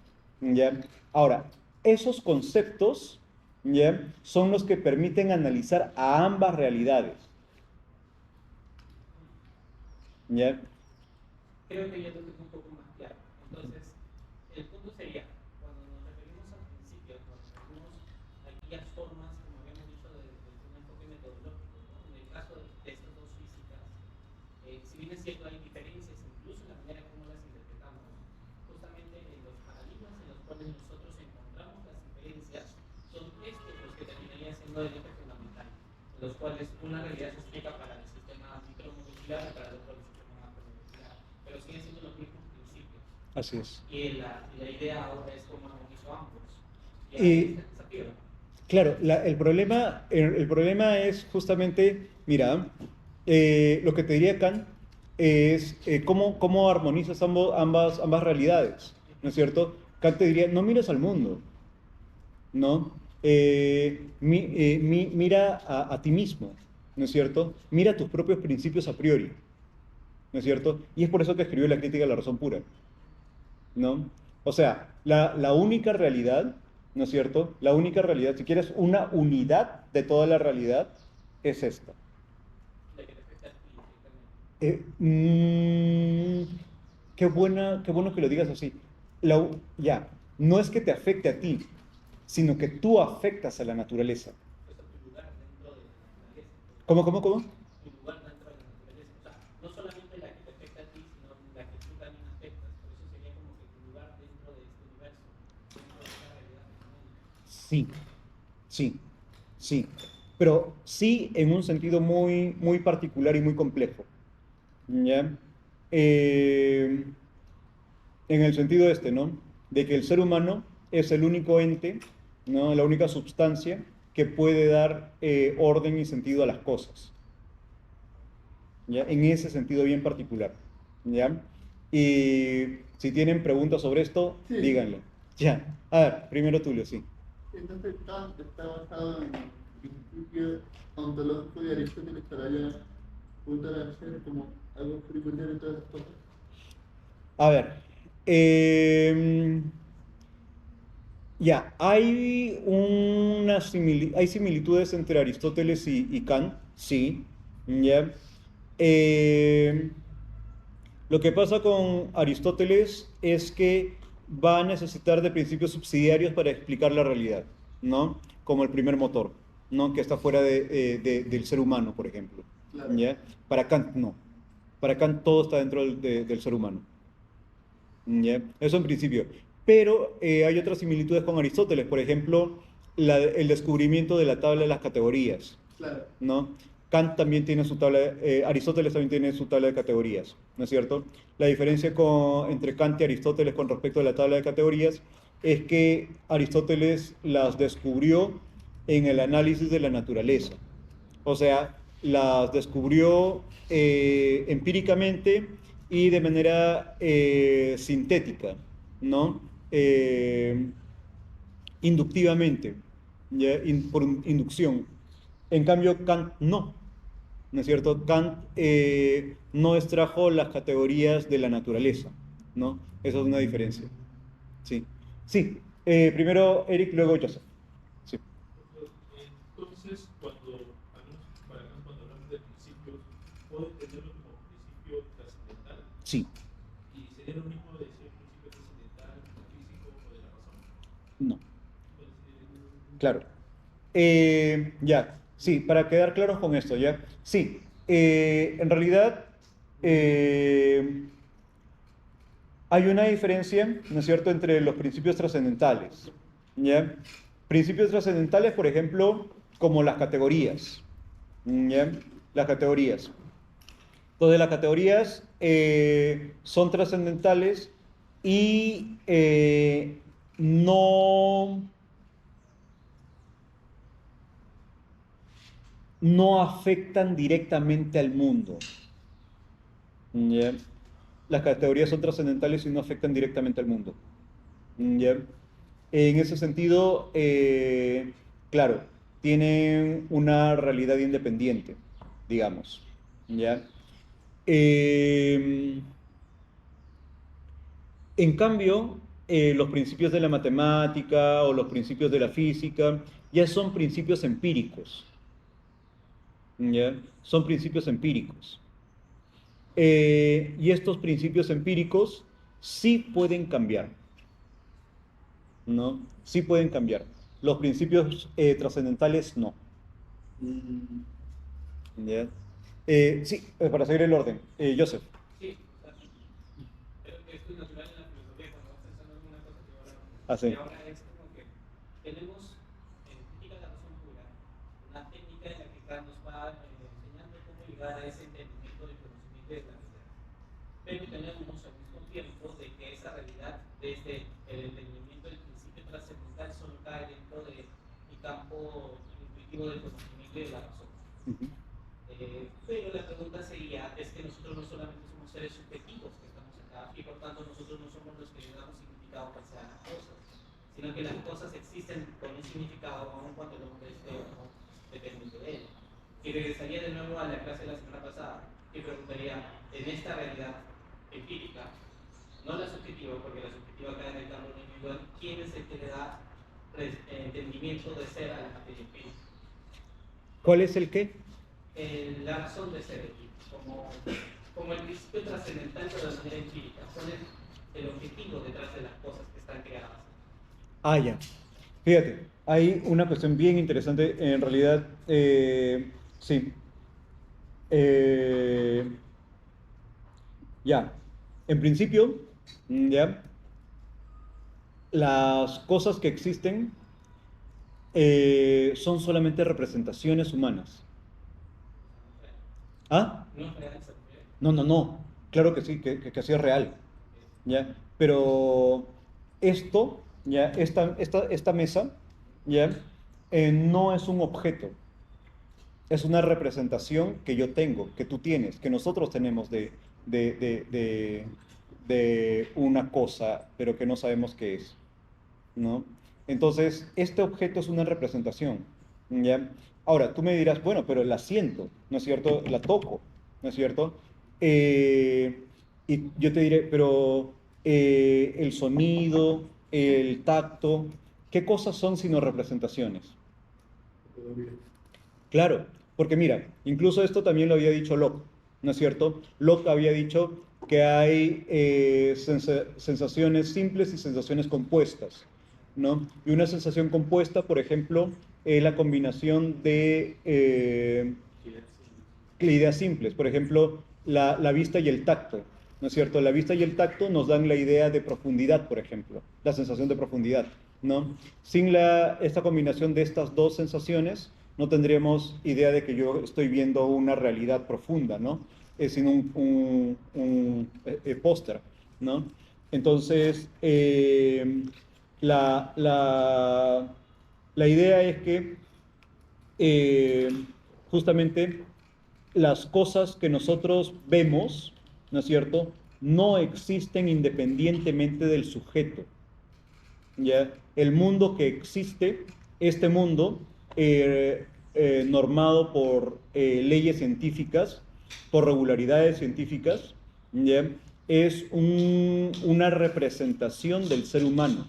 ¿ya? Ahora, esos conceptos, ¿ya?, son los que permiten analizar a ambas realidades, ¿ya? Creo que ya lo tengo un poco más claro. Entonces, el punto sería, cuando nos referimos a principios, nos referimos a aquellas formas, como habíamos dicho, desde un enfoque metodológico, ¿no? En el caso de estas dos físicas, si bien es cierto, hay diferencias incluso en la manera como las interpretamos, justamente en los paradigmas en los cuales nosotros encontramos las diferencias, son estos los que terminarían siendo el eje fundamental, en los cuales una realidad se explica para el sistema micromolecular y para el otro el sistema macromolecular, pero siguen siendo los mismos principios. Así es. Y la idea ahora es cómo armonizo ambos. Y Y- ahí está esa piedra. Claro, el problema es justamente, mira, lo que te diría Kant es cómo armonizas ambas realidades, ¿no es cierto? Kant te diría, no mires al mundo, ¿no? Mira a ti mismo, ¿no es cierto? Mira tus propios principios a priori, ¿no es cierto? Y es por eso que escribió la crítica de la razón pura, ¿no? O sea, la única realidad, ¿no es cierto? La única realidad, si quieres una unidad de toda la realidad, es esta. La que te afecta a ti directamente. Qué bueno que lo digas así. Ya, no es que te afecte a ti, sino que tú afectas a la naturaleza. Pues a tu lugar dentro de la naturaleza. ¿Cómo? Tu lugar dentro de la naturaleza. O sea, no solamente la que te afecta a ti, sino la que tú también afectas. Por eso sería como que tu lugar dentro de este universo, dentro de esta realidad fenoménica. Sí. Pero sí en un sentido muy, muy particular y muy complejo. ¿Ya? En el sentido este, ¿no? De que el ser humano es el único ente, ¿no? La única sustancia que puede dar orden y sentido a las cosas. ¿Ya? En ese sentido bien particular. ¿Ya? Y si tienen preguntas sobre esto, Sí. díganlo. Ya. A ver, primero Tulio, sí. Entonces Kant está basado en el principio ontológico de Aristóteles para ya juntar a ser como algo primordial en todas las cosas. A ver, ya, hay similitudes entre Aristóteles y Kant, sí, ya. Em, lo que pasa con Aristóteles es que va a necesitar de principios subsidiarios para explicar la realidad, ¿no? Como el primer motor, ¿no? Que está fuera del ser humano, por ejemplo, Claro. ¿ya? Para Kant no. Para Kant todo está dentro del ser humano. ¿Ya? Eso en principio. Pero hay otras similitudes con Aristóteles, por ejemplo, el descubrimiento de la tabla de las categorías, Claro. ¿no? Kant también tiene su tabla, Aristóteles también tiene su tabla de categorías, ¿no es cierto? La diferencia entre Kant y Aristóteles con respecto a la tabla de categorías es que Aristóteles las descubrió en el análisis de la naturaleza. O sea, las descubrió empíricamente y de manera sintética, ¿no? Inductivamente, ¿ya? Por inducción. En cambio, Kant no, ¿no es cierto? Kant no extrajo las categorías de la naturaleza, ¿no? Esa es una diferencia. Sí. Sí. Primero Eric, luego Joseph. Sí. Entonces, al menos para acá, cuando hablamos de principios, ¿puedo entenderlo como principio trascendental? Sí. ¿Y sería lo mismo decir principio trascendental, físico o de la razón? No. Puede ser- Claro. Ya, sí, para quedar claros con esto, ya. Sí, en realidad hay una diferencia, ¿no es cierto?, entre los principios trascendentales, ¿ya? Principios trascendentales, por ejemplo, como las categorías, ¿ya? Las categorías. Entonces, las categorías son trascendentales y no afectan directamente al mundo. ¿Ya? Las categorías son trascendentales y no afectan directamente al mundo. ¿Ya? En ese sentido, claro, tienen una realidad independiente, digamos. ¿Ya? Eh, en cambio, los principios de la matemática o los principios de la física ya son principios empíricos. ¿Ya? Son principios empíricos. Y estos principios empíricos sí pueden cambiar, ¿no? Sí pueden cambiar. Los principios trascendentales no. ¿Ya? Sí, para seguir el orden. Joseph. Sí, o sea, creo que esto es natural en la filosofía cuando vas pensando en una cosa que ahora, Ah, sí. y ahora es como que tenemos en crítica de la razón pura una técnica en la que Kant nos va enseñando cómo llegar a ese entendimiento del conocimiento de la realidad. Pero tenemos al mismo tiempo de que esa realidad, desde el entendimiento del principio trascendental, solo cae dentro de mi campo intuitivo del conocimiento y de la razón. Ujú. Pero la pregunta sería, es que nosotros no solamente somos seres subjetivos que estamos acá, y por tanto nosotros no somos los que le damos significado que sean las cosas, sino que las cosas existen con un significado aun cuando el hombre esté o no dependiente de él. Y regresaría de nuevo a la clase de la semana pasada y preguntaría, en esta realidad empírica, no la subjetiva, porque la subjetiva cae en el campo individual, ¿quién es el que le da entendimiento de ser a la materia empírica? ¿Cuál es el qué? La razón de ser, como el principio trascendental pero de manera empírica. ¿Cuál es el objetivo detrás de las cosas que están creadas? Ah, ya. Fíjate, hay una cuestión bien interesante. En realidad, sí. Eh, ya. En principio, ya, las cosas que existen son solamente representaciones humanas. ¿Ah? ¿No es real esa mujer? No, no, no. Claro que sí, que sí es real. ¿Ya? Pero esto, ¿ya? Esta mesa, ¿ya? No es un objeto. Es una representación que yo tengo, que tú tienes, que nosotros tenemos de, de, de, de una cosa, pero que no sabemos qué es, ¿no? Entonces, este objeto es una representación, ¿ya? Ahora, tú me dirás, bueno, pero la siento, ¿no es cierto? La toco, ¿no es cierto? Y yo te diré, pero el sonido, el tacto, ¿qué cosas son sino representaciones? Claro, porque mira, incluso esto también lo había dicho Locke, ¿no es cierto? Locke había dicho que hay sensaciones simples y sensaciones compuestas, ¿no? Y una sensación compuesta, por ejemplo, es la combinación de ideas simples, por ejemplo, la vista y el tacto, ¿no es cierto? La vista y el tacto nos dan la idea de profundidad, por ejemplo, la sensación de profundidad, ¿no? Sin esta combinación de estas dos sensaciones, no tendríamos idea de que yo estoy viendo una realidad profunda, ¿no? Sino un póster, ¿no? Entonces, la, la, la idea es que justamente las cosas que nosotros vemos, ¿no es cierto?, no existen independientemente del sujeto. ¿Ya? El mundo que existe, este mundo, normado por leyes científicas, por regularidades científicas, ¿ya? Es una representación del ser humano.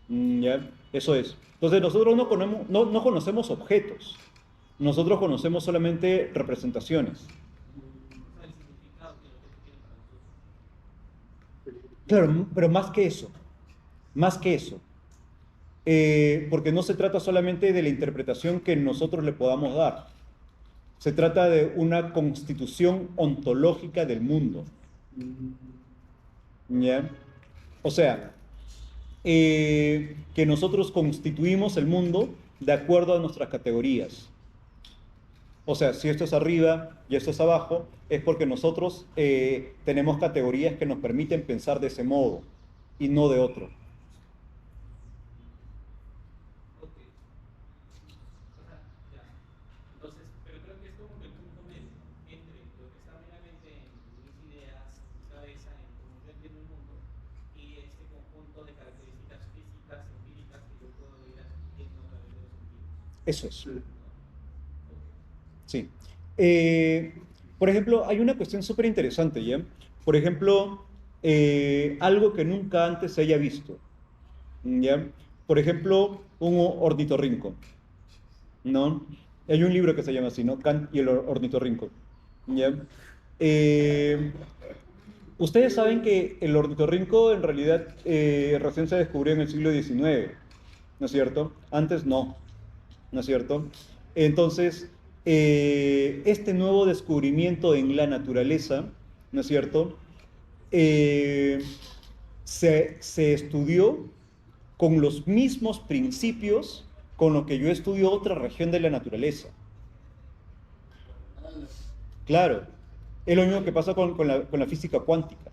¿Ya? Eso es. Entonces nosotros no conocemos objetos, nosotros conocemos solamente representaciones. O sea, el significado que el objeto tiene para nosotros. Claro, pero más que eso. Porque no se trata solamente de la interpretación que nosotros le podamos dar, se trata de una constitución ontológica del mundo. ¿Ya? O sea, que nosotros constituimos el mundo de acuerdo a nuestras categorías. O sea, si esto es arriba y esto es abajo, es porque nosotros tenemos categorías que nos permiten pensar de ese modo y no de otro. Ok. O sea, ya. Entonces, pero creo que es como que el punto medio entre lo que está meramente en mis ideas, en mi cabeza, en cómo yo entiendo el mundo, y este conjunto de características físicas, empíricas que yo puedo ir adquiriendo a través de los sentidos. Eso es. Sí. Sí. Por ejemplo, hay una cuestión súper interesante, ¿ya? Por ejemplo, algo que nunca antes se haya visto, ¿ya? Por ejemplo, un ornitorrinco, ¿no? Hay un libro que se llama así, ¿no? Kant y el ornitorrinco, ¿ya? Ustedes saben que el ornitorrinco en realidad recién se descubrió en el siglo XIX, ¿no es cierto? Antes no, ¿no es cierto? Entonces, este nuevo descubrimiento en la naturaleza, ¿no es cierto? Se estudió con los mismos principios con los que yo estudio otra región de la naturaleza. Claro, es lo mismo que pasa con la física cuántica,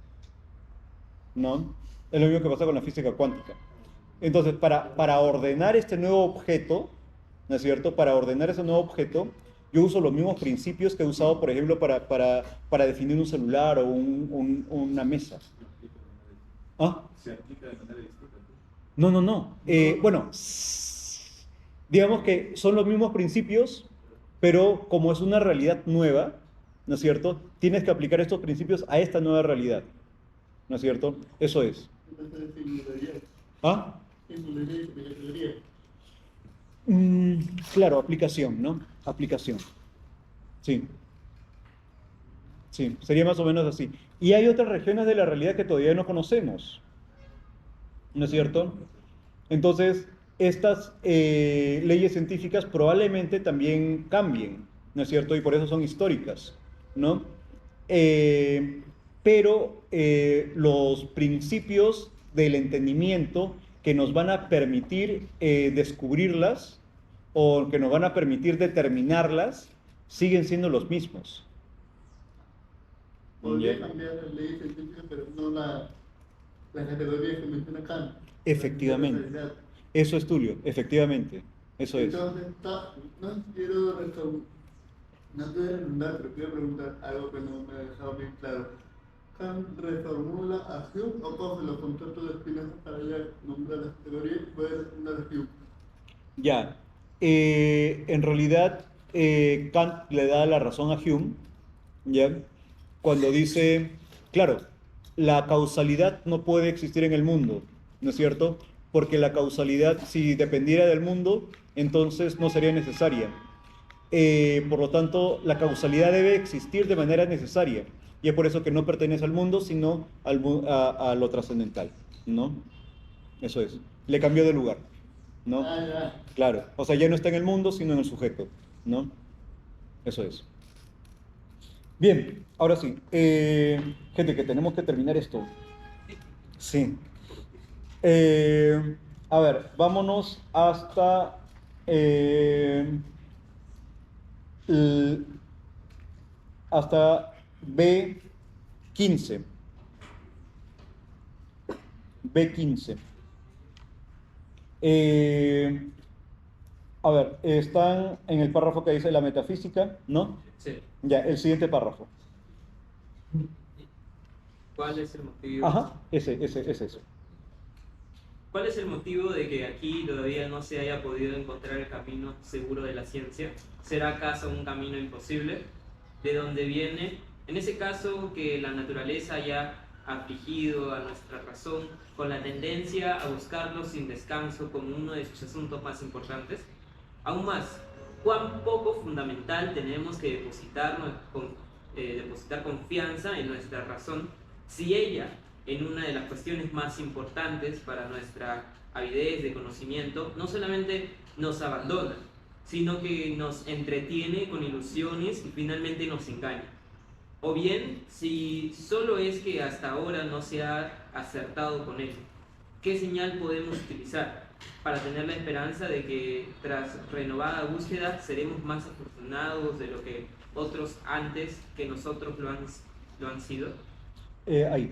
¿no? Es lo mismo que pasa con la física cuántica. Entonces, para ordenar este nuevo objeto, ¿no es cierto? Para ordenar ese nuevo objeto, yo uso los mismos principios que he usado, por ejemplo, para definir un celular o una mesa. ¿Ah? Se aplica de manera distinta. No. Bueno, digamos que son los mismos principios, pero como es una realidad nueva, ¿no es cierto? Tienes que aplicar estos principios a esta nueva realidad, ¿no es cierto? Eso es. Entonces, singularidad. ¿Ah? Singularidad y categoría. Claro, aplicación, ¿no? Aplicación. Sí. Sí, sería más o menos así. Y hay otras regiones de la realidad que todavía no conocemos, ¿no es cierto? Entonces, estas leyes científicas probablemente también cambien, ¿no es cierto? Y por eso son históricas, ¿no? Pero los principios del entendimiento que nos van a permitir descubrirlas o que nos van a permitir determinarlas siguen siendo los mismos. Podría Ya. cambiar la ley científica, pero no la categoría que menciona Kant. Efectivamente. La realidad. Eso es Tulio, efectivamente. Eso es. Entonces, no quiero redundar, pero quiero preguntar algo que no me ha dejado bien claro. ¿Kant reformula a Hume o coge los conceptos de Spinoza para ya nombrar las categorías y puede nombrar a Hume? Ya. En realidad, Kant le da la razón a Hume, ¿ya? Cuando dice, claro, la causalidad no puede existir en el mundo, ¿no es cierto? Porque la causalidad, si dependiera del mundo, entonces no sería necesaria. Por lo tanto, la causalidad debe existir de manera necesaria. Y es por eso que no pertenece al mundo, sino a lo trascendental, ¿no? Eso es. Le cambió de lugar, ¿no? Ah, ya. Claro. O sea, ya no está en el mundo, sino en el sujeto, ¿no? Eso es. Bien, ahora sí. Gente, que tenemos que terminar esto. Sí. A ver, vámonos hasta hasta B15. B15. A ver, están en el párrafo que dice la metafísica, ¿no? Sí. Ya, el siguiente párrafo. ¿Cuál es el motivo? Ajá, ese es eso. ¿Cuál es el motivo de que aquí todavía no se haya podido encontrar el camino seguro de la ciencia? ¿Será acaso un camino imposible? ¿De dónde viene? En ese caso, que la naturaleza haya afligido a nuestra razón con la tendencia a buscarlo sin descanso como uno de sus asuntos más importantes. Aún más, ¿cuán poco fundamental tenemos que depositar confianza en nuestra razón si ella, en una de las cuestiones más importantes para nuestra avidez de conocimiento, no solamente nos abandona, sino que nos entretiene con ilusiones y finalmente nos engaña? O bien, si solo es que hasta ahora no se ha acertado con él, ¿qué señal podemos utilizar para tener la esperanza de que tras renovada búsqueda seremos más afortunados de lo que otros antes que nosotros lo han sido? Ahí.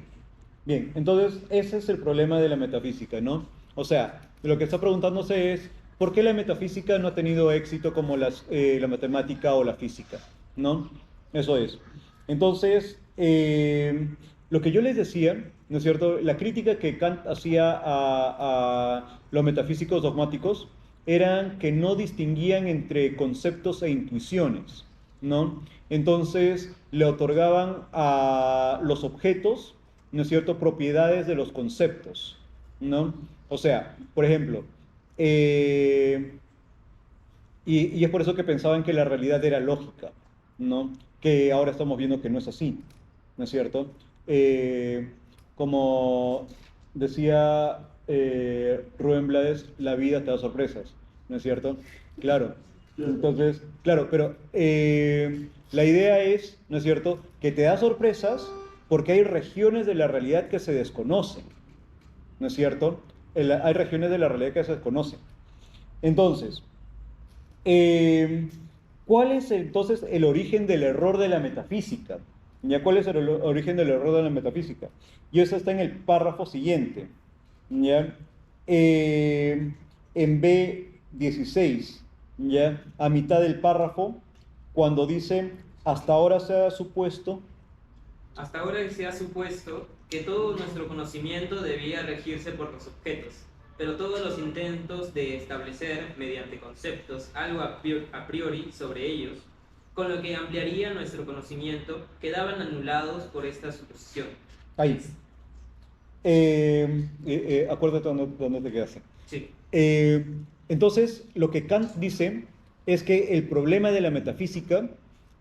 Bien, entonces ese es el problema de la metafísica, ¿no? O sea, lo que está preguntándose es, ¿por qué la metafísica no ha tenido éxito como la matemática o la física? ¿No? Eso es. Entonces, lo que yo les decía, ¿no es cierto? La crítica que Kant hacía a los metafísicos dogmáticos eran que no distinguían entre conceptos e intuiciones, ¿no? Entonces, le otorgaban a los objetos, ¿no es cierto?, propiedades de los conceptos, ¿no? O sea, por ejemplo, y es por eso que pensaban que la realidad era lógica, ¿no? Que ahora estamos viendo que no es así, ¿no es cierto? Como decía Rubén Blades, la vida te da sorpresas, ¿no es cierto? Claro, entonces, claro, pero la idea es, ¿no es cierto?, que te da sorpresas porque hay regiones de la realidad que se desconocen, ¿no es cierto? Hay regiones de la realidad que se desconocen. Entonces, ¿cuál es entonces el origen del error de la metafísica? ¿Ya? ¿Cuál es el origen del error de la metafísica? Y eso está en el párrafo siguiente, ¿ya? En B16, ¿ya? A mitad del párrafo, cuando dice, hasta ahora se ha supuesto... Hasta ahora se ha supuesto que todo nuestro conocimiento debía regirse por los objetos, pero todos los intentos de establecer, mediante conceptos, algo a priori sobre ellos, con lo que ampliaría nuestro conocimiento, quedaban anulados por esta suposición. Ahí. Acuérdate dónde te quedaste. Sí. Entonces, lo que Kant dice es que el problema de la metafísica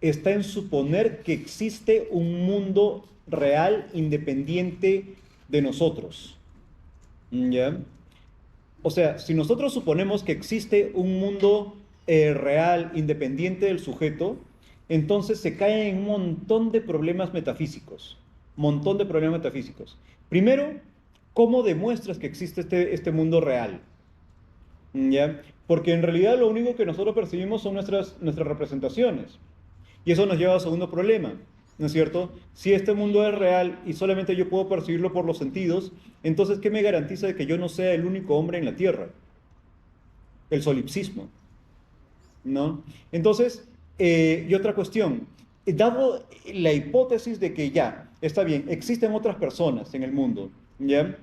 está en suponer que existe un mundo real independiente de nosotros. ¿Ya? O sea, si nosotros suponemos que existe un mundo real independiente del sujeto, entonces se cae en un montón de problemas metafísicos. Montón de problemas metafísicos. Primero, ¿cómo demuestras que existe este mundo real? ¿Ya? Porque en realidad lo único que nosotros percibimos son nuestras representaciones. Y eso nos lleva al segundo problema, ¿no es cierto? Si este mundo es real y solamente yo puedo percibirlo por los sentidos, entonces, ¿qué me garantiza de que yo no sea el único hombre en la Tierra? El solipsismo, ¿no? Entonces, y otra cuestión, dado la hipótesis de que ya, está bien, existen otras personas en el mundo, ¿ya?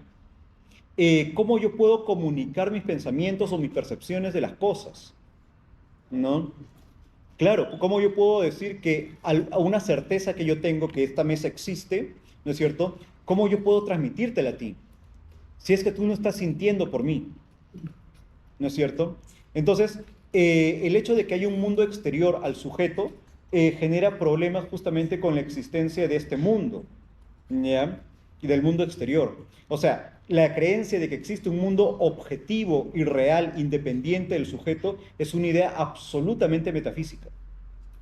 ¿Cómo yo puedo comunicar mis pensamientos o mis percepciones de las cosas? ¿No? Claro, ¿cómo yo puedo decir que a una certeza que yo tengo que esta mesa existe, ¿no es cierto? ¿Cómo yo puedo transmitírtela a ti? Si es que tú no estás sintiendo por mí, ¿no es cierto? Entonces, el hecho de que haya un mundo exterior al sujeto genera problemas justamente con la existencia de este mundo, ¿ya? Y del mundo exterior. O sea, la creencia de que existe un mundo objetivo y real, independiente del sujeto, es una idea absolutamente metafísica,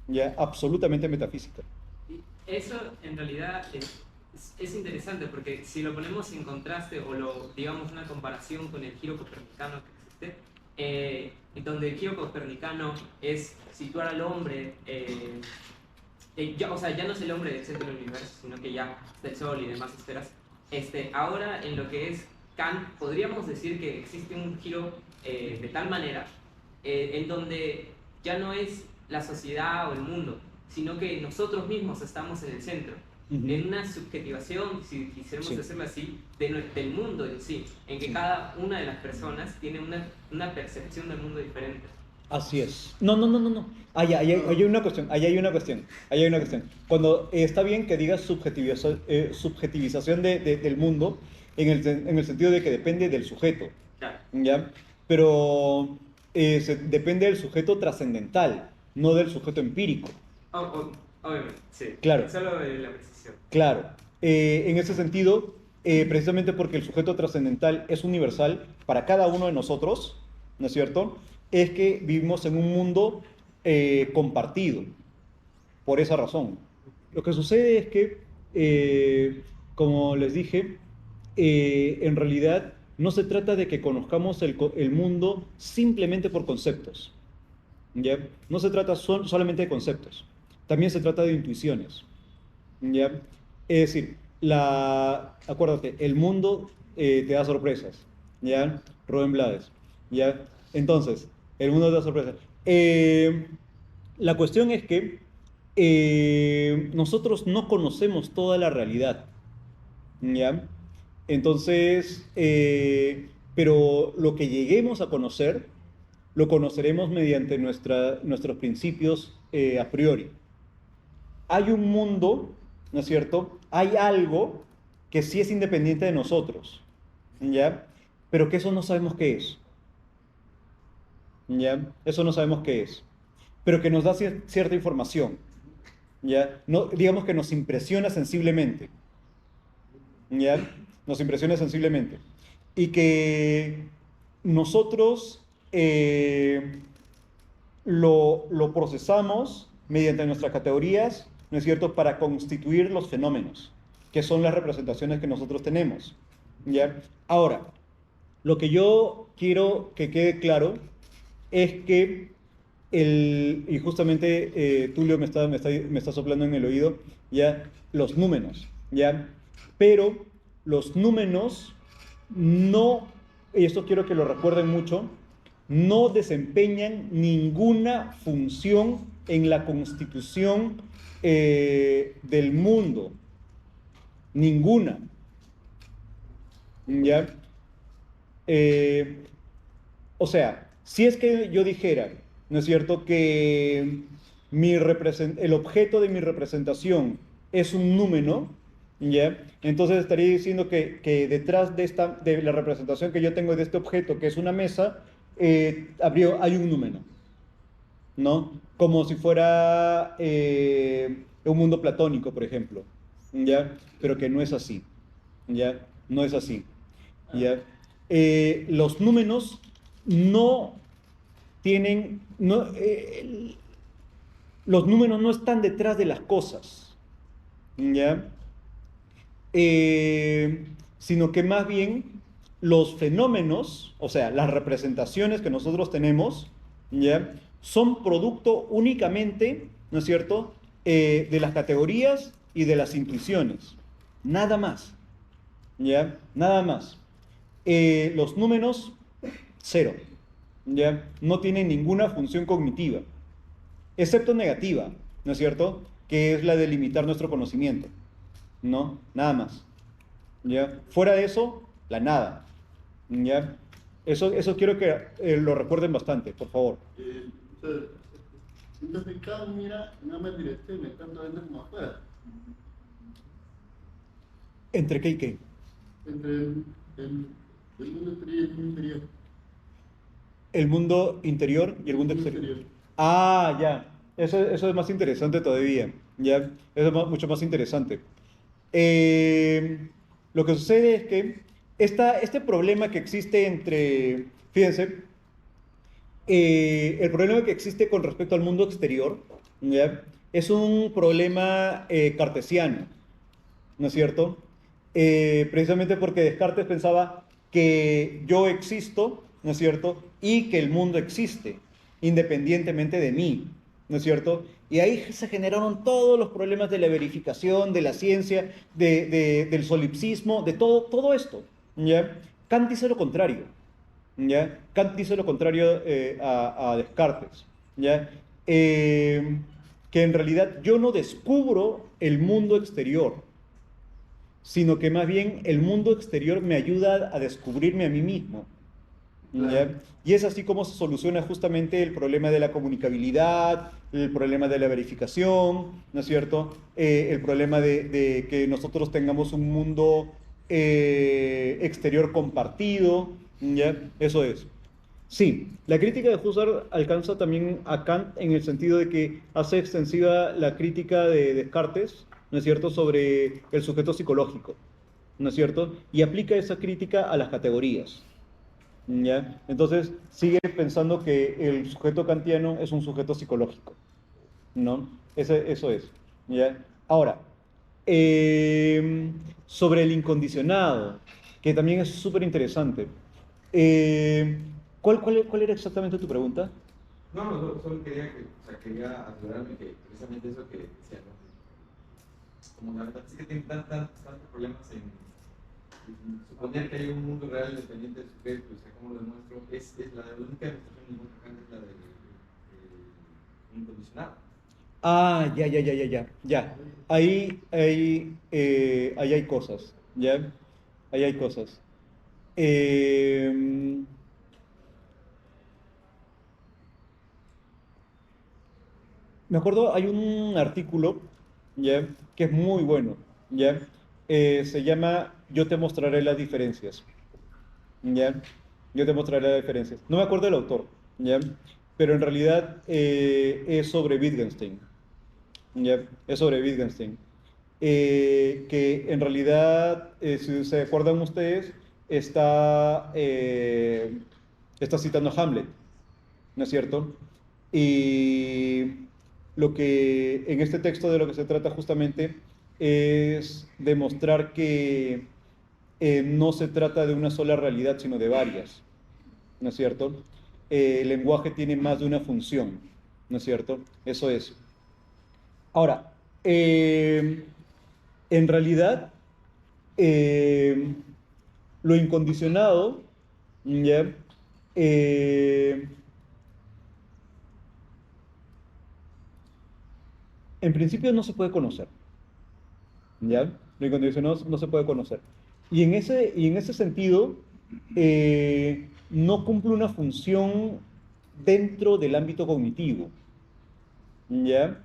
¿ya? Absolutamente metafísica. Y eso en realidad es interesante porque si lo ponemos en contraste o digamos una comparación con el giro copernicano que existe, donde el giro copernicano es situar al hombre, o sea, ya no es el hombre del centro del universo, sino que ya está el Sol y demás esferas. Ahora en lo que es Kant, podríamos decir que existe un giro de tal manera en donde ya no es la sociedad o el mundo, sino que nosotros mismos estamos en el centro. Ujú. en una subjetivación, si quisiéramos Sí. hacerlo así, del mundo en sí, en que Sí. cada una de las personas tiene una percepción del mundo diferente. Así es. No, no, no, no, no. Ahí hay una cuestión, ahí hay una cuestión, ahí hay una cuestión. Cuando está bien que digas subjetivización del mundo, en el sentido de que depende del sujeto, Claro. ¿ya? Pero depende del sujeto trascendental, no del sujeto empírico. Obviamente, sí. Claro. Solo la precisión. Claro, en ese sentido, precisamente porque el sujeto trascendental es universal para cada uno de nosotros, ¿no es cierto? Es que vivimos en un mundo compartido, por esa razón. Lo que sucede es que, como les dije, en realidad no se trata de que conozcamos el mundo simplemente por conceptos, ¿ya? No se trata solamente de conceptos, también se trata de intuiciones. ¿Ya? Es decir, acuérdate, el mundo te da sorpresas, ¿ya? Rubén Blades, ¿ya? Entonces, el mundo te da sorpresas. La cuestión es que nosotros no conocemos toda la realidad, ¿ya? Entonces, pero lo que lleguemos a conocer, lo conoceremos mediante nuestros principios a priori. Hay un mundo, ¿no es cierto? Hay algo que sí es independiente de nosotros, ¿ya? Pero que eso no sabemos qué es, ¿ya? Eso no sabemos qué es, pero que nos da cierta información, ¿ya? No, digamos que nos impresiona sensiblemente, ¿ya? Nos impresiona sensiblemente. Y que nosotros lo procesamos mediante nuestras categorías, ¿no es cierto?, para constituir los fenómenos, que son las representaciones que nosotros tenemos, ¿ya? Ahora, lo que yo quiero que quede claro es que y justamente Tulio me está soplando en el oído, ¿ya? Los números, ¿ya? Pero los números no, y esto quiero que lo recuerden mucho, no desempeñan ninguna función en la constitución del mundo. Ninguna. ¿Ya? O sea, si es que yo dijera, ¿no es cierto?, que el objeto de mi representación es un número, ¿ya? Entonces estaría diciendo que detrás de la representación que yo tengo de este objeto, que es una mesa, hay un número, ¿no? Como si fuera un mundo platónico, por ejemplo, ¿ya? Pero que no es así, ¿ya? No es así, ¿ya? Los números no tienen, los números no están detrás de las cosas, ¿ya? Sino que más bien los fenómenos, o sea, las representaciones que nosotros tenemos, ¿ya? Son producto únicamente, ¿no es cierto?, de las categorías y de las intuiciones. Nada más, ¿ya? Nada más. Los números, cero, ¿ya? No tienen ninguna función cognitiva, excepto negativa, ¿no es cierto?, que es la de limitar nuestro conocimiento, ¿no? Nada más, ¿ya? Fuera de eso, la nada, ¿ya? Eso quiero que lo recuerden bastante, por favor. O sea, entonces cada uno mira en ambas direcciones, tanto adentro como afuera. ¿Entre qué y qué? Entre el mundo exterior y el mundo interior. El mundo interior y el mundo exterior. Ah, ya. Eso es más interesante todavía. Ya. Eso es mucho más interesante. Lo que sucede es que este problema que existe entre, fíjense, el problema que existe con respecto al mundo exterior, ¿ya? Es un problema cartesiano, ¿no es cierto? Precisamente porque Descartes pensaba que yo existo, ¿no es cierto?, y que el mundo existe, independientemente de mí, ¿no es cierto? Y ahí se generaron todos los problemas de la verificación, de la ciencia, del solipsismo, de todo esto, ¿ya? Kant dice lo contrario, ¿ya? Kant dice lo contrario a Descartes, ¿ya? Que en realidad yo no descubro el mundo exterior, sino que más bien el mundo exterior me ayuda a descubrirme a mí mismo. ¿Ya? Claro. Y es así como se soluciona justamente el problema de la comunicabilidad, el problema de la verificación, ¿no es cierto? El problema de que nosotros tengamos un mundo exterior compartido, ¿ya? Eso es. Sí, la crítica de Husserl alcanza también a Kant en el sentido de que hace extensiva la crítica de Descartes, ¿no es cierto?, sobre el sujeto psicológico, ¿no es cierto? Y aplica esa crítica a las categorías. ¿Ya? Entonces sigue pensando que el sujeto kantiano es un sujeto psicológico, ¿no? Eso es, ¿ya? Ahora, sobre el incondicionado, que también es súper interesante. Eh, ¿cuál era exactamente tu pregunta? No, no, solo quería que, o sea, quería asegurarme que precisamente eso que decía, ¿no? Como la verdad es que tiene tantos problemas en suponer que hay un mundo real independiente del sujeto, o sea, como lo demuestro, es la única demostración en encuentro acá es la del incondicionado. Ah, ya. Ahí hay cosas, ¿ya? Ahí hay cosas. Eh, Me acuerdo, hay un artículo, ¿ya? Que es muy bueno, ¿ya? Se llama Yo te mostraré las diferencias, ¿ya? Yo te mostraré las diferencias. No me acuerdo del autor, ¿ya? Pero en realidad es sobre Wittgenstein, ¿ya? Es sobre Wittgenstein. Que en realidad, si se acuerdan ustedes, está citando a Hamlet, ¿no es cierto? Y lo que en este texto de lo que se trata justamente es demostrar que no se trata de una sola realidad, sino de varias, ¿no es cierto? El lenguaje tiene más de una función, ¿no es cierto? Eso es. Ahora, en realidad, eh, lo incondicionado, ¿ya? Eh, en principio no se puede conocer, ¿ya? Lo incondicionado no se puede conocer. Y en ese sentido, no cumple una función dentro del ámbito cognitivo, ¿ya?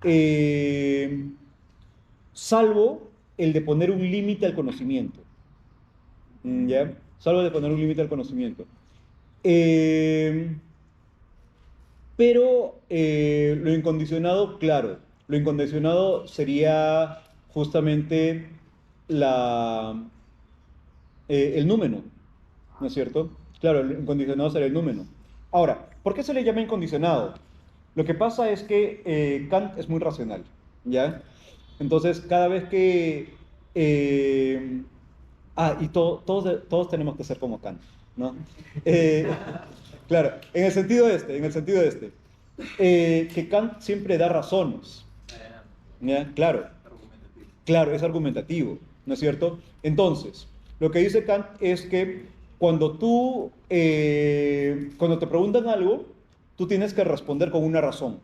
Eh, Salvo el de poner un límite al conocimiento, ¿ya? Salvo el de poner un límite al conocimiento. Eh, pero lo incondicionado, claro, lo incondicionado sería justamente la, el número, ¿no es cierto? Claro, el incondicionado sería el número. Ahora, ¿por qué se le llama incondicionado? Lo que pasa es que Kant es muy racional, ¿ya? Entonces, cada vez que... y todos tenemos que ser como Kant, ¿no? Eh, claro, en el sentido este, que Kant siempre da razones, ¿ya? Claro, claro, es argumentativo, ¿no es cierto? Entonces, lo que dice Kant es que cuando te preguntan algo, tú tienes que responder con una razón,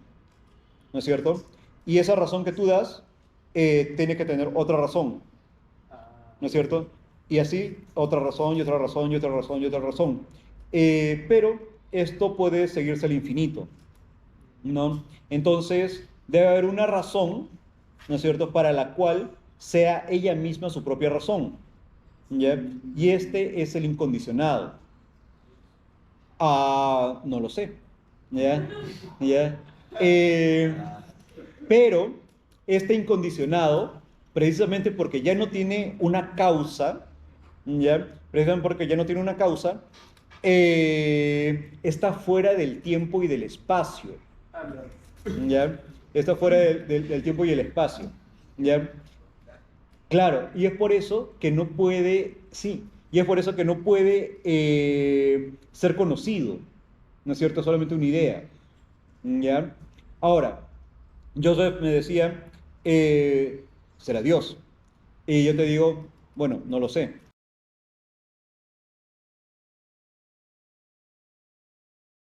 ¿no es cierto? Y esa razón que tú das tiene que tener otra razón, ¿no es cierto? Y así, otra razón, y otra razón, y otra razón, y otra razón. Pero esto puede seguirse al infinito, ¿no? Entonces, debe haber una razón, ¿no es cierto?, para la cual sea ella misma su propia razón, ¿ya? Y este es el incondicionado. No lo sé, ¿ya? ¿Ya? Eh, pero este incondicionado, precisamente porque ya no tiene una causa, ¿ya? Precisamente porque ya no tiene una causa, está fuera del tiempo y del espacio, ¿ya? Está fuera del tiempo y el espacio, ¿ya? Claro, y es por eso que no puede, sí, y es por eso que no puede ser conocido, ¿no es cierto? Es solamente una idea, ¿ya? Ahora, Joseph me decía, ¿será Dios? Y yo te digo, bueno, no lo sé.